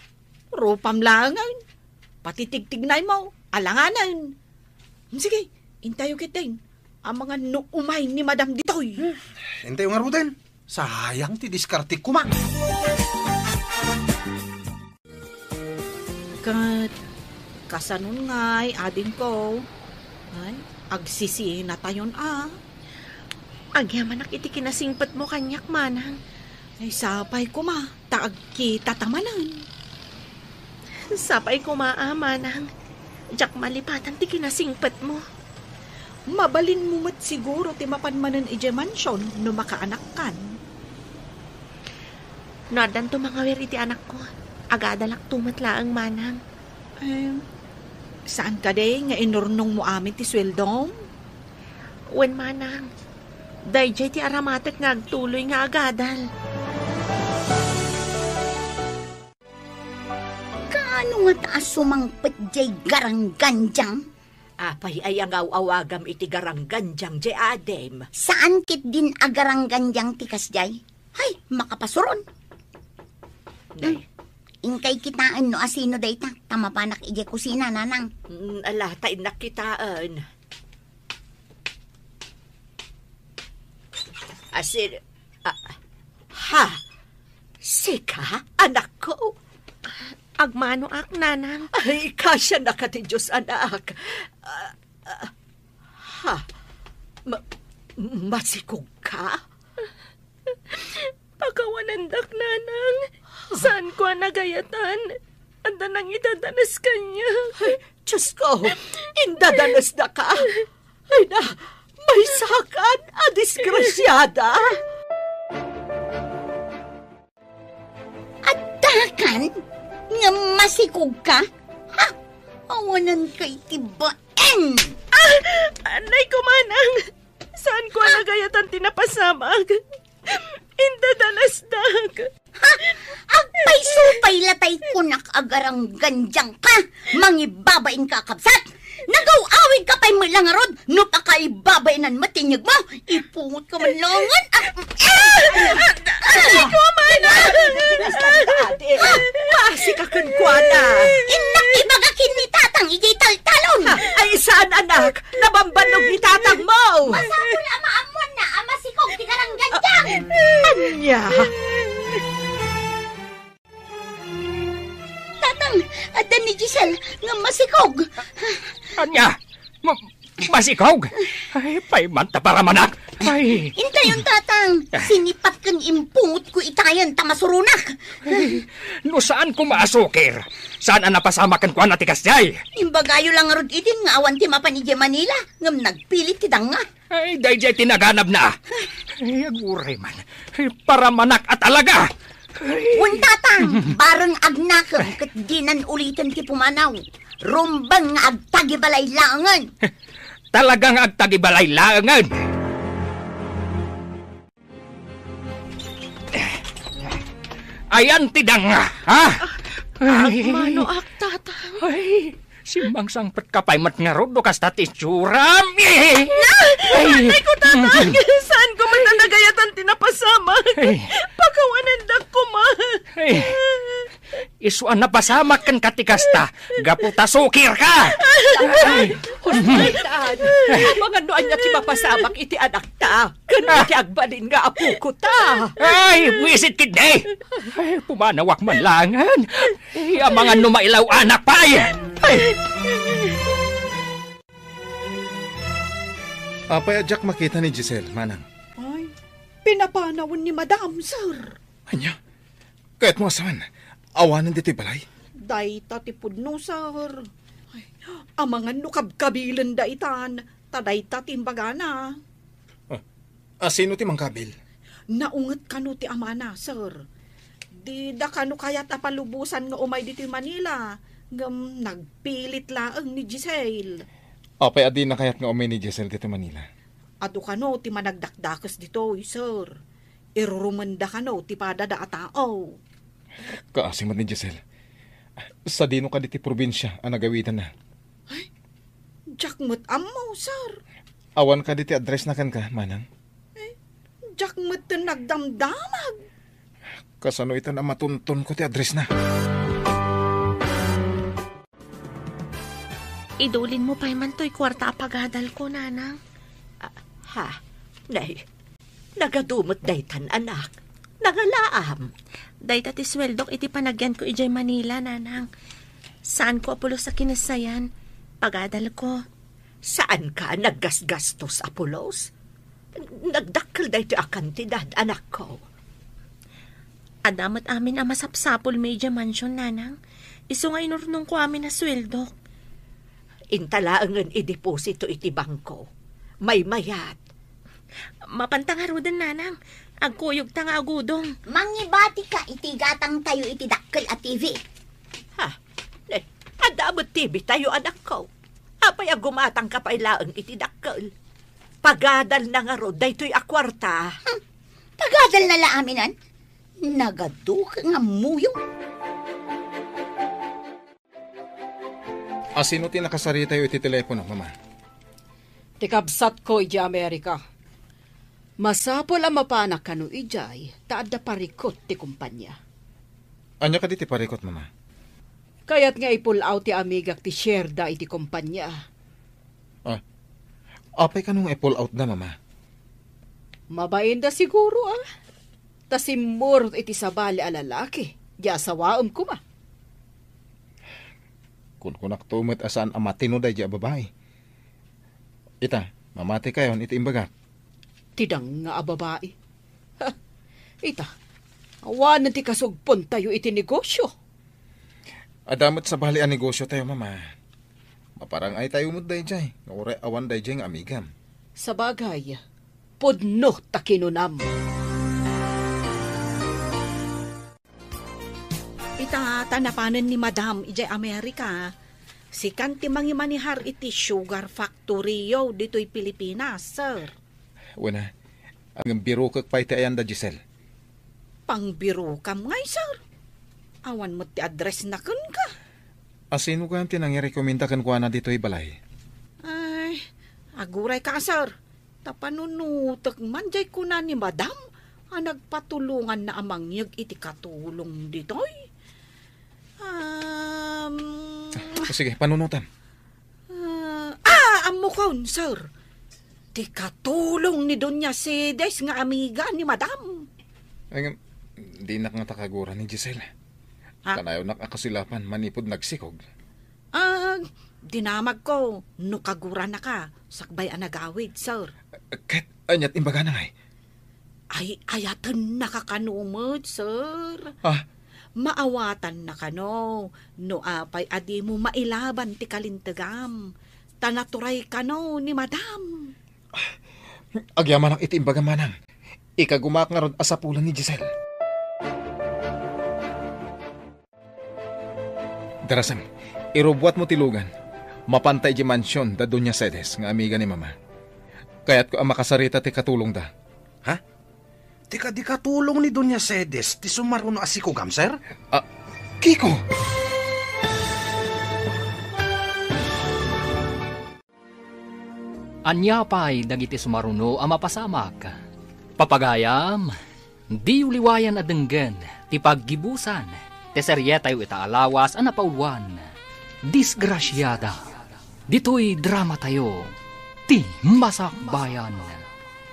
rupam langan. Patitigtignay mo, alanganan. Sige, intayo kitin. Ang mga umay ni Madam Ditoy. Hintay nga Ruden. Sayang ti diskarte ko ma. Kat, kasanon nga'y ading ko. Ay, agsisihin na tayon Agyaman iti kinasingpat mo kanyak, manang. Ay, sapay ko ma, taag kita tamanan. Sapay ko manang. Jak malipatan ti kinasingpat mo. Mabalin mo mat siguro ti mapanmanan ije mansyon no makaanak kan. Nadan to mga wer iti anak ko. Agadalak tumatlaang manang. Saan ka day nga inurnong mo amin ti sweldom? Wen manang. Dayjay ti aramatek nga agtuloy nga agadal. Kaano nga taas sumangpet jay garangganjang? Apay ay ang awagam iti garangganjang jay adem. Saan kit din agarangganjang tikas jay? Hay, makapasuron. Ingkay kitaan no asino dayta. Tamapanak ije kusina, nanang. Ala, tayo nakitaan. Asir, ha? Sika, anak ko? Agmano ak, nanang. Ay, kasya na ka ti Diyos, anak. Masikog ka? Pakawanandak, nanang. Saan ko nagayatan? Anda nang idadanas kanya. Ay, Diyos ko, indadanas na ka. Ay na, may sakan, disgrasyada. At dakan? Nga masikog ka? Ha? Awanan kay tibaen! Anay ko, manang. Saan ko nagayatan tinapasamag? Indadalasdag. Ha? Agpay supay latay kunak agarang ganjang ka. Mangibabain ka kapsat. Nagaw-awid ka pa'y malangarod. No pa ka ibabainan matinyag mo. Ipungot ka malangan. Anay ko, manang. Pasi ka kunkwana. Inak ibagakin ni tatang ijay taltalon. Ay, saan anak? Nabambanog ni tatang mo. Masapul amaamon na amasikog ti karang ganjang. Anya? Tatang, adan ni Giselle nga masikog. Anya, masikog? Ay, paimanta para manak. Ay, Intayon tatang, sinipat kang impungot ko itayan tamasurunak. no saan ko maasukir? Saan ang napasamakan ko na tikas jay? Imbagayo lang rod idin nga awan ti mapanidya Manila, ngam nagpilit ti danga. Ay, dayjay tinaganap na. Ay, aguray man. Ay, para manak at alaga. Un tatang, bareng agnakam kat dinan ulitin ti pumanaw. Rumbang nga agtagibalay langan. Talagang agtagibalay langan. Ayan tidang, ha? Agmano ak, tatang. Ay, simbang sangpet kapay mat nga rod, kas tatis churam. Anay ko, tatang. Saan ko man nagayatan tinapasamag? Pakawanandak ko, ma. Ay, isuan na pasamak kan katikasta. Gaputa sukir ka. Hospitan, mga noan niya ti mapasamak iti anak ta. Kano ti agbalin nga apo ko ta. Ay, wisit kidney. Ay, pumanawak man langan. Ay, ang mga numailaw anak pa. Ay. Apay adyak makita ni Giselle, manang. Ay, pinapanawon ni Madam, sir. Anya, kahit mo asaman, awanan dito'y balay. Dayta ti pudno, sir. Ay, ang mga nukab-kabilan daytan, tadayta timbagana. Sino ti mangkabil? Naungat kano ti amana, sir. Di da kano kaya't apalubusan nga umay dito Manila. Ngam nagpilit laang ni Giselle. Apay adi na kayat nga umay ni Giselle dito Manila. Ado kano ti managdakdakas dito, sir. Irurumanda kano ti padada a tao. Kaasimat ni Giselle. Sa dino ka diti probinsya ang nagawitan na. Ay, jakmut amaw, sir. Awan ka diti address na kan ka, manang. Jakmut ti nagdamdamag. Kasano ito na matuntun ko ti address na. Idulin mo pa man to'y kwarta pagadal ko, nanang. Ha? Nay, nagadumot daytan anak. Nagalaam. Day tati sweldok iti panagyan ko ijay Manila, nanang. Saan ko apulo sa kinasayan? Pagadal ko. Saan ka naggasgastos, Apolos? Nagdakkel day ti akantidad, anak ko. Adamat amin ang masapsapol medya mansion, nanang. Iso nga inurnong ko amin na sweldok. Intalaangan i-deposito iti bangko. May mayat. Mapantangarudan, nanang. Agkuyog tanga agudong. Mangibati ka, iti gatang tayo iti dakkel at TV. Ha? Adamot TV tayo, anak ko. Apay gumatang ka pa ilaang iti dakkel. Pagadal na nga ro, daytoy akwarta. Pagadal na laaminan. Nagaduk nga muyo. Asino ti nakasari tayo iti telepono, mama? Tikabsat ko iti Amerika. Masapol ang mapanak kanu ijay, taadda parikot ti kumpanya. Anya ka di ti parikot, mama? Kaya't nga ipul out ti amigak ti Sherda iti kumpanya. Apay ka nung i-pull out na, mama? Mabain da siguro Tasimur iti sabali a lalaki. Di asawaam ko ma. Kung kunak tumet asaan amatino day di babae. Ita, mamati kayon iti imbagat. Tidang nga babae. Ita, awan ti kasugpon tayo iti negosyo. Adamot sa bali ang negosyo tayo, mama. Maparang ay tayo mo't day jay. Naure awan day jay ng amigam. Sa bagay, pudno takinunam. Ita, tanapanan ni Madam ijay Amerika. Si kanti mangimanihar iti sugar factory yo dito'y Pilipinas, sir. Wala, ang biro kag pa iti ayan da, Giselle. Pangbiro kam ngay, sir. Awan mo ti address na kun ka. Asino ka ang tinangirekomenda kan kuha na dito'y balay? Ay, aguray ka, sir. Tapanunutak man jay kuna ni Madam. Nagpatulungan na amangyag iti katulong dito'y. Sige, panunutan. Amo kaun, sir. Ti katulong ni Doña Cedes nga amiga ni Madam. Ay, di nak nga takagura ni Giselle. Kanayaw nakakasilapan, manipod nagsikog. Dinamag ko, no kagura na ka, sakbay ang nagawid, sir. Kat, anyat imbaga na ngay. Ay, ayatan nakakanumot, sir. Maawatan na kano, no apay adi mo mailaban ti kalintagam. Tanaturay kano ni Madam. Agyaman ang itiimbaga manang. Ikagumak nga ron asapulan ni Giselle. Darasan, irubuat mo tilugan. Mapantay di mansyon da Doña Cedes nga amiga ni mama. Kaya't ko ang makasarita ti katulong da. Ha? Tika di katulong ni Doña Cedes ti sumaruno asikogam, sir? Kiko! Anya pa'y dagiti sumaruno ang mapasamak. Papagayam, di uliwayan adenggen, ti paggibusan, ti serye tayo itaalawas ang napauluan. Disgrasyada, dito'y drama tayo, ti masakbayan.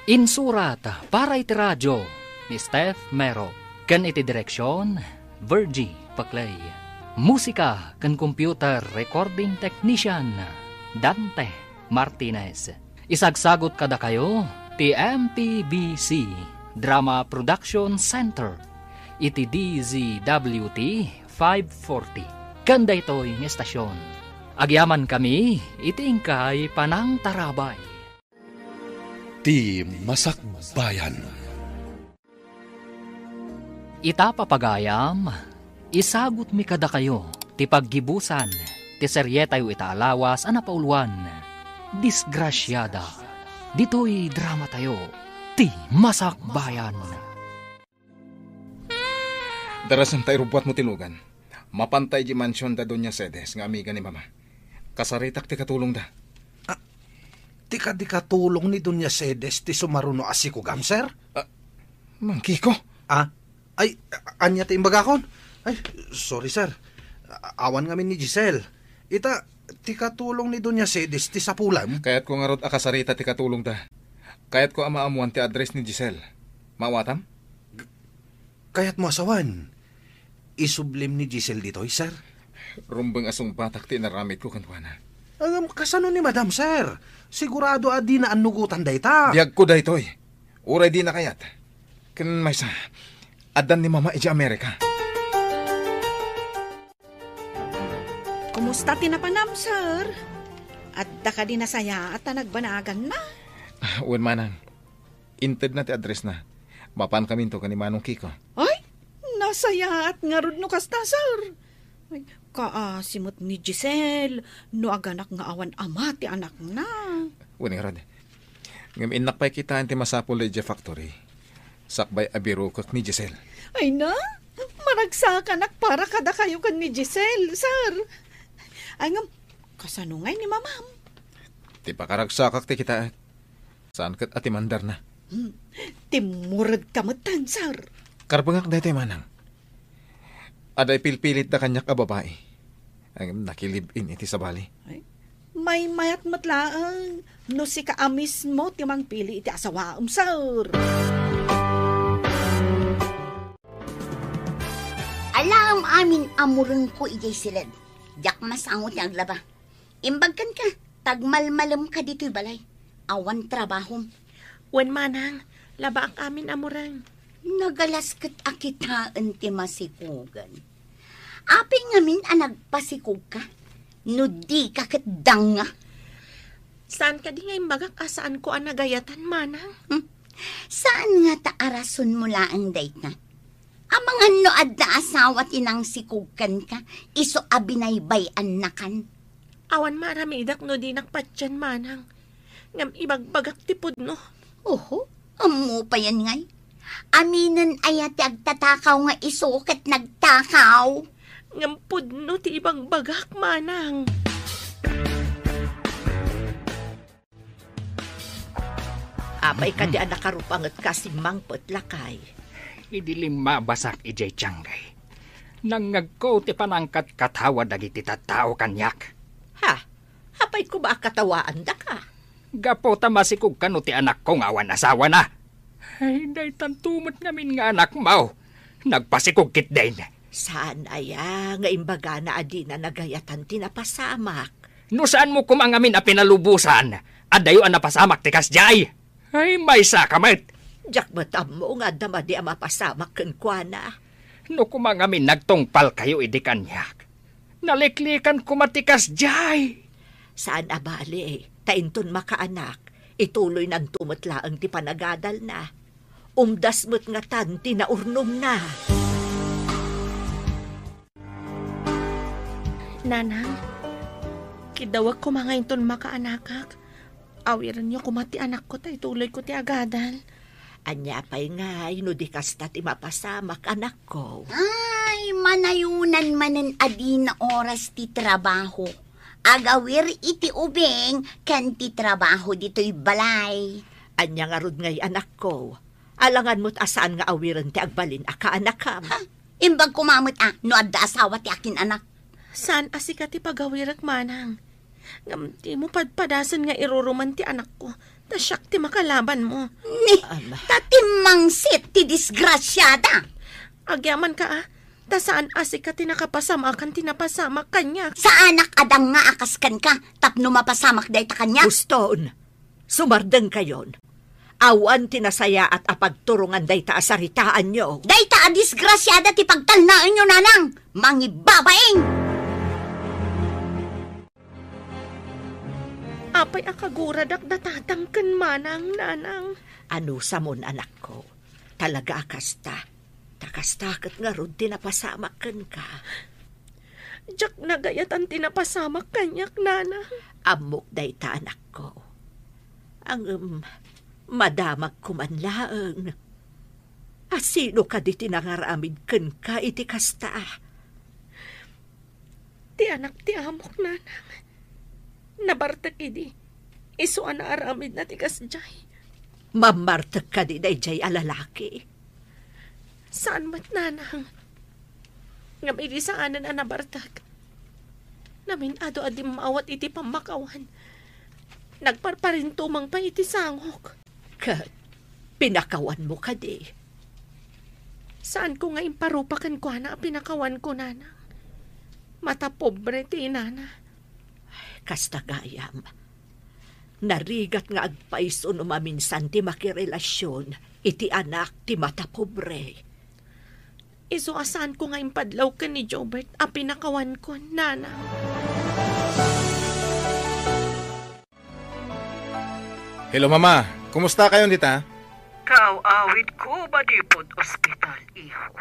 Insurat para iti radyo ni Steph Mero, kan iti direksyon, Virgie Paclay. Musika kan computer recording technician, Dante Martinez. Isagsagot kada kayo, ti MPBC Drama Production Center, iti DZWT 540. Kanda ito'y ng estasyon. Agyaman kami, iti ingkay panang tarabay. Ti Masakbayan. Ita papagayam, isagot mi kada kayo, ti paggibusan, ti serye tayo itaalawas ang napauluan. Disgrasyada, dito'y drama tayo, ti Masakbayan. Darasan tayo rubuat mo tilugan. Mapantay di mansyon da Doña Cedes nga amiga ni mama. Kasaritak ti katulong da. Tika di katulong ni Doña Cedes ti sumaruno asikogam, sir? Mang Kiko? Ay, anya ti imbagakon? Ay, sorry, sir. Awan kami ni Giselle. Ita, ti katulong ni Doña Cedes ti sapulan. Kaya't ko nga rod akasarita ti katulong da. Kaya't ko amaamuan ti address ni Giselle. Mawatam? Kaya't mo asawan. Isublim ni Giselle ditoy, sir. Rumbang asong batak ti naramit ko kanwana. Kasano ni Madam, sir? Sigurado adi na anugutan dayta. Biyag ko daytoy. Uray di na kayat. Kan may sa adan ni Mama iti Amerika. Kumusta tinapanam, sir? At da ka din nasaya at nagbanagan na. Uwan manang. Inted na ti address na. Mapan kami to kani Manong Kiko. Ay, nasaya at ngarud no kasta, sir. Ay, simot ni Giselle, no aganak nga awan ama ti anak na. Uwan nga rod. Ngam inakpay kita ti masapol di factory. Sakbay abirukak ni Giselle. Ay na, maragsakan para kada kayo kan ni Giselle, sir. Ay ngam, kasanungay ni mamam. Ti pakaragsakak ti kita. Saan kat ati mandar na? Timurad kamutan, sir. Karpangak na ito manang. Aday pilpilit na kanyak a babae. Ang nakilibin iti sa bali. Ay, may mayat matlaang. No si kaamis mo timang pili iti asawaam, sir. Alam amin amurun ko ijay silid. Diyak masangot yung aglaba. Imbagkan ka, tagmalmalam ka dito'y balay. Awan trabahom. Wen manang, laba ang amin amurang. Nagalaskat akitaan ti masikugan. Api ngamin nagpasikog ka. No di ka katdanga. Saan ka di ngayon bagak asaan ko ang nagayatan, manang? Saan nga taarason mo laang date na? Amang ano ad na asawa tinang sikugan ka, iso abinaybayan na kan. Awan maramidak no di nakpatyan, manang. Ngam ibagbagak tipod no. Oho, amu pa yan ngay. Aminan ayat agtatakaw nga iso kat nagtakaw. Ngam pudno ti ibagbagak, manang. Apay ka di nakarupangat kasi mangpot lakay. Idilim mabasak ijay tiyangay. Nangagko ti panangkat katawa dagiti tattao kanyak. Ha? Apay ko ba katawaan da ka? Gapo tamasikog kano ti anak ko nga awan asawa na. Ay, day tantumot ngamin nga anak mo. Nagpasikog kit din. Saan aya nga imbaga na adi na nagayatan tinapasamak? No saan mo kumangamin a pinalubusan? Adayo ang napasamak ti kasjay. Ay, may sakamet. Diyak batam mo nga damadi ang mapasamak kan kwa na. No kumangamin nagtungpal kayo idi kanyak. Naliklikan kumatikas jay. Saan abali, tainton makaanak, ituloy ng tumatlaang ti panagadal na. Umdas mo't nga tanti na urnom na. Nanang, kidawag ko mga inton makaanakak. Awiran niyo kumati anak ko tay tuloy ko ti agadal. Anya pa'y nga, inudikas na ti mapasamak anak ko. Ay, manayunan manen adi na oras ti trabaho. Agawir iti ubeng kan ti trabaho dito'y balay. Anya nga rod ngay anak ko. Alangan mo't asaan nga awiran ti agbalin aka anakam. Ha? Imbag kumamot no adda asawa ti akin anak. Saan asika ti pagawirak, manang? Ngam ti mo padpadasan nga iruruman ti anak ko. Tasyak ti makalaban mo. Ni, tatimangsit ti disgrasyada. Agyaman ka Ta saan asika ti nakapasama kan tinapasamak kanya. Sa anak adang nga akaskan ka, tapno mapasamak day ta kanya. Guston, sumardeng kayon. Awan tinasaya at apagturungan day ta asaritaan nyo. Day ta disgrasyada ti pagtalnaan nyo nanang, mangibabaing. Apay akaguradak datatangken manang nanang. Ano sa mon anak ko? Talaga akasta. Takastakot nga ron tinapasamakan ka. Diyak nagayat ang tinapasamak kanyak, nanang. Amok day ta anak ko. Ang madamag kumanlaang. Asino ka di tinangaramid ken ka iti kasta? Ti anak ti amok, nanang. Nabartak idi. Iso na aramid na ti kasjay. Mamartak ka di day jay alalaki. Saan mat, nanang? Ngam idi saanan ang nabartak. Namin ado-adi maawat iti pamakawan. Nagparparin tumang pa iti sangok. Kat, pinakawan mo ka di. Saan ko nga imparupakan ko na pinakawan ko nanang? Mata pobre ti inana. Kasta gayam. Narigat nga agpaiso no maminsan ti makirelasyon iti anak ti mata pobre. Iso asan ko nga impadlaw ka ni Jobert a pinakawan ko, nana. Hello, Mama. Kumusta kayo dita? Kaawawid ko ba di pod ospital, iho?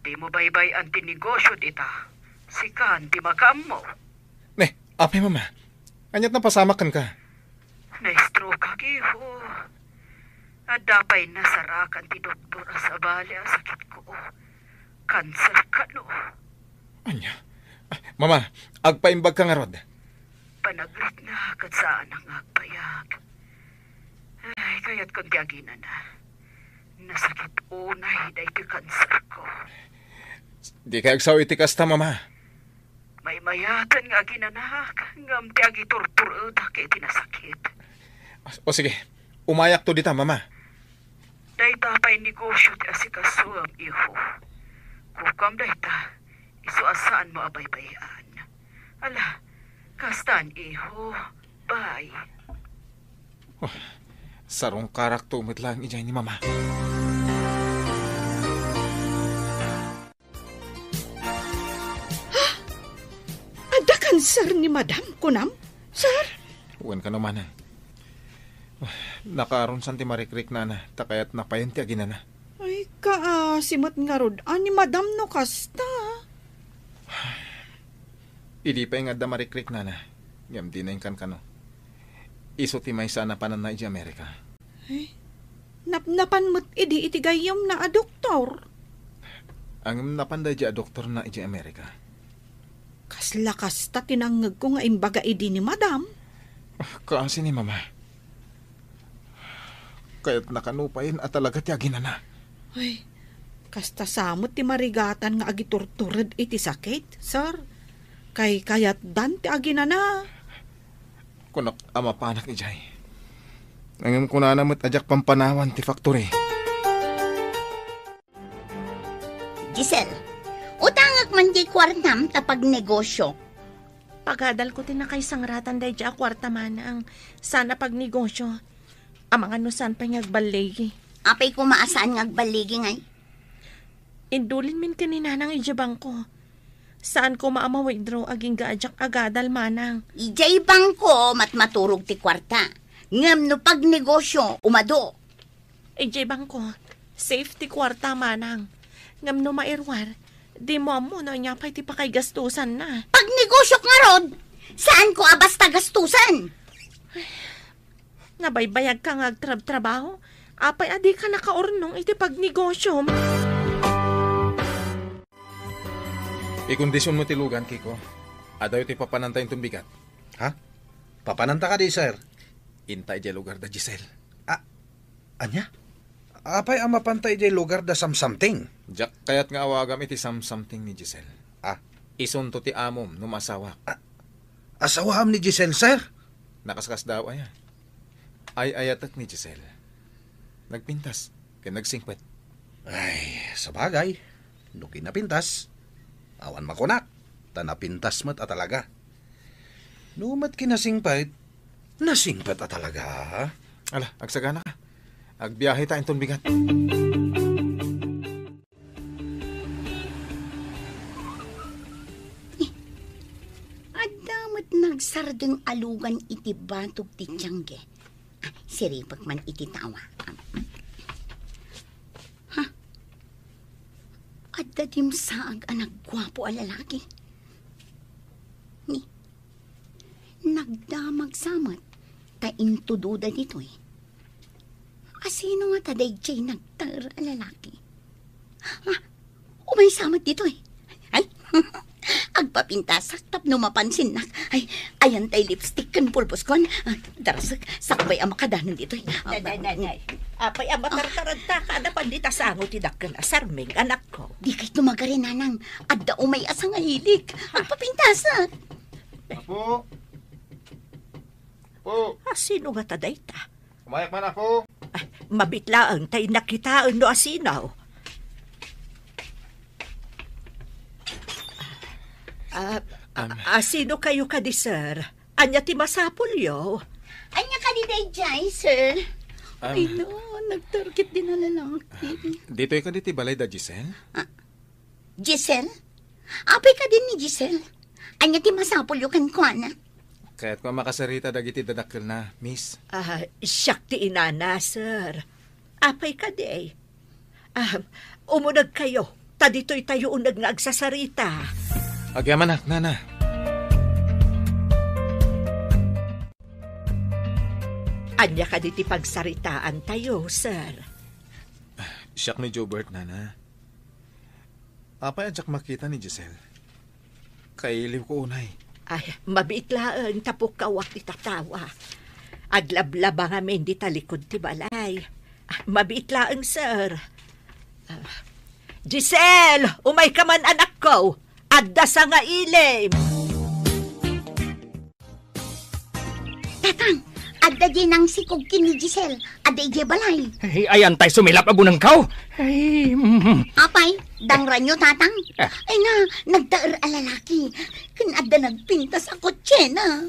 Di mo baybay ang tinegosyo dita. Sikan, di makam mo. Ne, apay, Mama. Anyat na pasamakan ka. Na-stroke kag, iho. At dapay nasarakan ti doktor sa bali ang sakit ko. Cancer ka, no? Anya? Mama, agpaimbag ka nga rod. Panaglit na kat saan ang agpayag. Ay, kaya't kung tiagina na. Nasakit unay da iti cancer ko. Di ka agsaw iti kasta, Mama. May mayatan nga ginanak. Ngam tiagi tortur da kay tinasakit. O sige, umayak to dita, Mama. Day tapay negosyo ti asikaso ang iho. Kukam day ta, iso asaan mo abay-bayan. Ala, kastan iho, bye. Oh, sarong karak tumit lang ijay ni Mama. Ada kanser ni Madam Kunam, sir? Uwan ka naman, Nakaroon santi marikrik na takayat napayanti agina na. Ay, kaasimat nga rod. Ani Madam no kasta. Idi pa yung adda marikrik na Ngam di na yung kan Iso ti may sana panan na iti Amerika. Ay, napnapan mo't iti gayom na a doktor. Ang napanda iti a doktor na iti Amerika. Kasla kasta tinangag ko nga imbaga idi ni Madam. Kaasi ni Mama. Kaya't nakanupayin at talaga ti agina na. Ay, kasta samot ti marigatan nga agiturturad iti sakit, sir. Kayat dan ti agina na. Kunak ama panak ijay. Nangam kuna namit ajak pampanawan ti factory. Giselle, utangag man di kwartam tapag negosyo. Pagadal ko tinakay sangratan day di akwarta manang sana pag negosyo. Amang ano saan pa ngagbaligi. Apay ko maasaan ngagbaligi ngay. Indulin min kanina nang ijabang ko. Saan ko maama-withdraw aging gaajak agadal manang. Ijay bangko maturog ti kwarta. Ngam no pag negosyo, umado. Ijay bangko, safety kwarta manang. Ngam no mairwar, di mo na niya pa'y ti pakay gastusan na. Pag negosyo nga rod, saan ko abasta gastusan? Nabaybayag ka nga trabaho, apay adi ka nakaurnong iti pagnegosyo. Ikondisyon mo tilugan, Kiko. Adaw ti papanantay itong bigat. Ha? Papananta ka di, sir? Intay di lugar da Giselle. Anya? Apay ang mapantay di lugar da something. Jak kayat nga awagam iti something ni Giselle. Isunto ti amom numasawa. Asawam ni Giselle, sir? Nakaskas daw aya. Ay ayatak ni Giselle. Nagpintas, kaya nagsingkwet. Ay, sabagay. Nuki na pintas. Awan makunak. Tanapintas mat talaga. Numat kinasingpait, nasingpat talaga. Ala, agsagana ka. Agbiyahe tayong itong bigat. Adamat nagsardeng alugan iti batog ti tiyangge. Siripag man iti tawa. Adda dim saag anak gwapo a lalaki. Ni, nagdamag samat, ta intududa dito'y. Asino nga taday jay nagtar a lalaki? Umay samat dito'y. Ay, agpapintasak tapno mapansin na. Ay, ayan tay lipstick kan pulpos kon. Darasag, sakbay ang makadanan dito'y. Nay. Apay ang matartaragta ka na pandita sango tidakkan asarming anak ko. Di kay tumagarin nanang. Adda umay asang ahilig. Agpapintasak. Apo! Apo! Asino nga taday ta? Kumayak man ako! Mabitlaang tay nakitaan no asinaw. Asino kayo kadi, sir? Anya ti masapulyo? Anya ka di day, Jai, sir? Ay no, nagtarget din na lalaki. Dito'y ka diti balay da, Giselle? Giselle? Apay ka din ni Giselle. Anya ti masapul yung kankwana. Kaya't ko makasarita dagiti dadakil na, miss. Siyak ti inana, sir. Apay ka di. Umunag kayo. Ta dito'y tayo unag nga agsasarita. Agyamanak, nana. Anya ka diti pagsaritaan tayo, sir. Siyak ni Jobert, nana. Apay adyak makita ni Giselle. Kailiw ko unay. Mabiitlaan tapok kawak ti tatawa. Aglablaba nga men di talikod ti balay. Mabiitlaan, sir. Giselle, umay ka man anak ko. Adda sa nga ilim. Tatang, adda di nang sikog kini Giselle. Adda ije balay. Ayan tay sumilap abunang kaw. Apay, dangra nyo, tatang. Ay nga, nagdaer alalaki. Kinadda nagpintas sa kotse na.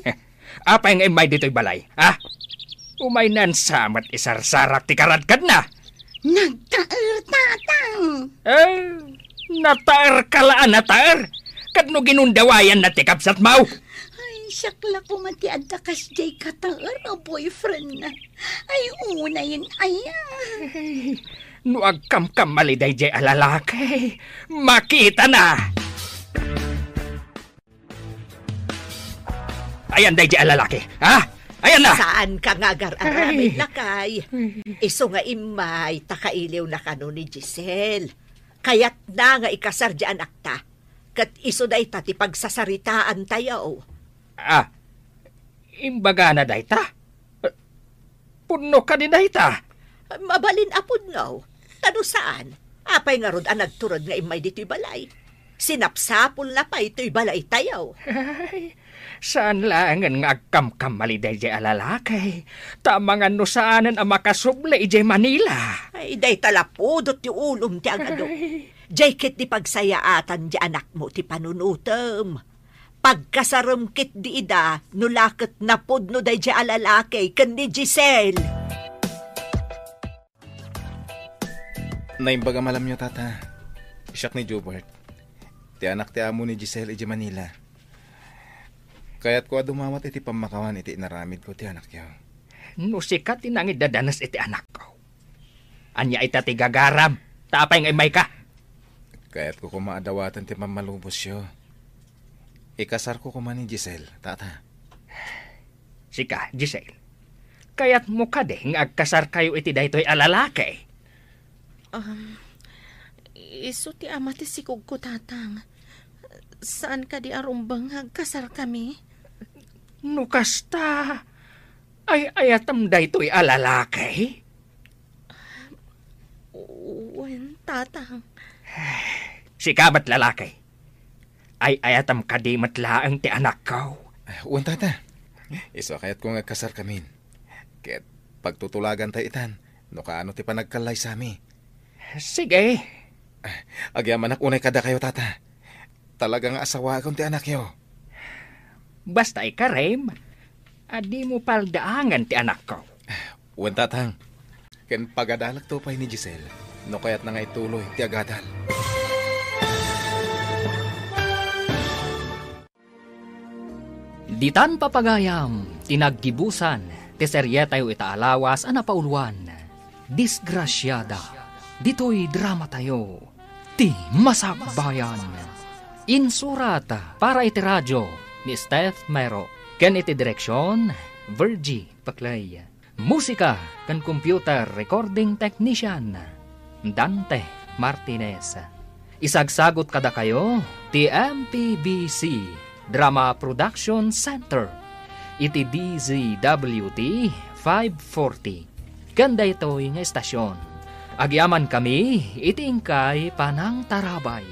Apay nga imay dito'y balay, ha? Umay nan samat isarsarak ti karadkad na. Nagdaer, tatang. Nataer kalaan nataer. Kadno ginundawayan na ti kapsat mau. Ay, siyakla ko mati adda kas jay kataer na boyfriend na. Ay, una yun, ayan. No agkam-kam maliday jay alalaki. Makita na. Ayan day jay alalaki, ha? Ayan na! Saan ka nga gar-aramin lakay? Iso nga imay, takailiw na kano ni Giselle. Kaya't na nga ikasar di anak ta. Kat iso day ta ti pagsasaritaan tayo. Imbaga na day ta? Puno ka din day ta? Mabalin apod ngaw. Tano saan? Apay nga rod ang nagturod nga imay dito'y balay. Sinapsapol na pa ito'y balay tayo. Saan langan nga agkam-kam maliday jay alalaki? Tamangan no saanan ang makasuble ijay Manila. Ay, day talapudot ti ulom ti agado. Jay kit di pagsayaatan di anak mo ti panunutem. Pagkasarum kit di ida, nulakot na pudno day jay alalaki kan ni Giselle. Naimbaga malam nyo, tata. Siyak ni Jobert. Ti anak ti amo ni Giselle ijay Manila. Kaya't ko dumawat iti pamakawan iti inaramid ko ti anak yaw. No sikat tinangid dadanas iti anak ko. Anya ita ti gagaram. Tapay nga imay ka. Kaya't ko kumaadawatan ti mamalubos yo. Ikasar ko kuman ni Giselle, tata. Sika, Giselle. Kaya't mo ka de nga agkasar kayo iti daytoy alalaki. Iso ti ama ti sikog ko, tatang. Saan ka di arumbang agkasar kami? No kasta, ay ayatam daytoy alalaki. Uwen, tatang. Sikamat lalaki. Ay ayatam kadi matlaang ti anak ko. Uwan, tata. Iso kaya't kung agkasar kamin. Kaya't pagtutulagan tayo itan, no kaano ti panagkalay sa mi. Sige. Agyaman unay kada kayo, tata. Talagang asawa akong ti anak yo. Basta ikarem, adi mo paldaangan ti anak ko. Uwan, tatang. Ken pagadalak to pa'y ni Giselle, no kaya't na nga ituloy ti agadal. Ditan papagayam, tinaggibusan, ti serye tayo itaalawas anapauluan. Disgrasyada, dito'y drama tayo, ti Masakbayan. Insurata para iti radyo ni Steph Mero. Ken iti direksyon, Virgie Paclay. Musika kan computer recording technician, Dante Martinez. Isagsagot kada kayo, ti MPBC Drama Production Center. Iti DZWT 540. Ganda ito'y nga estasyon. Agyaman kami, iti ingkay Panang Tarabay.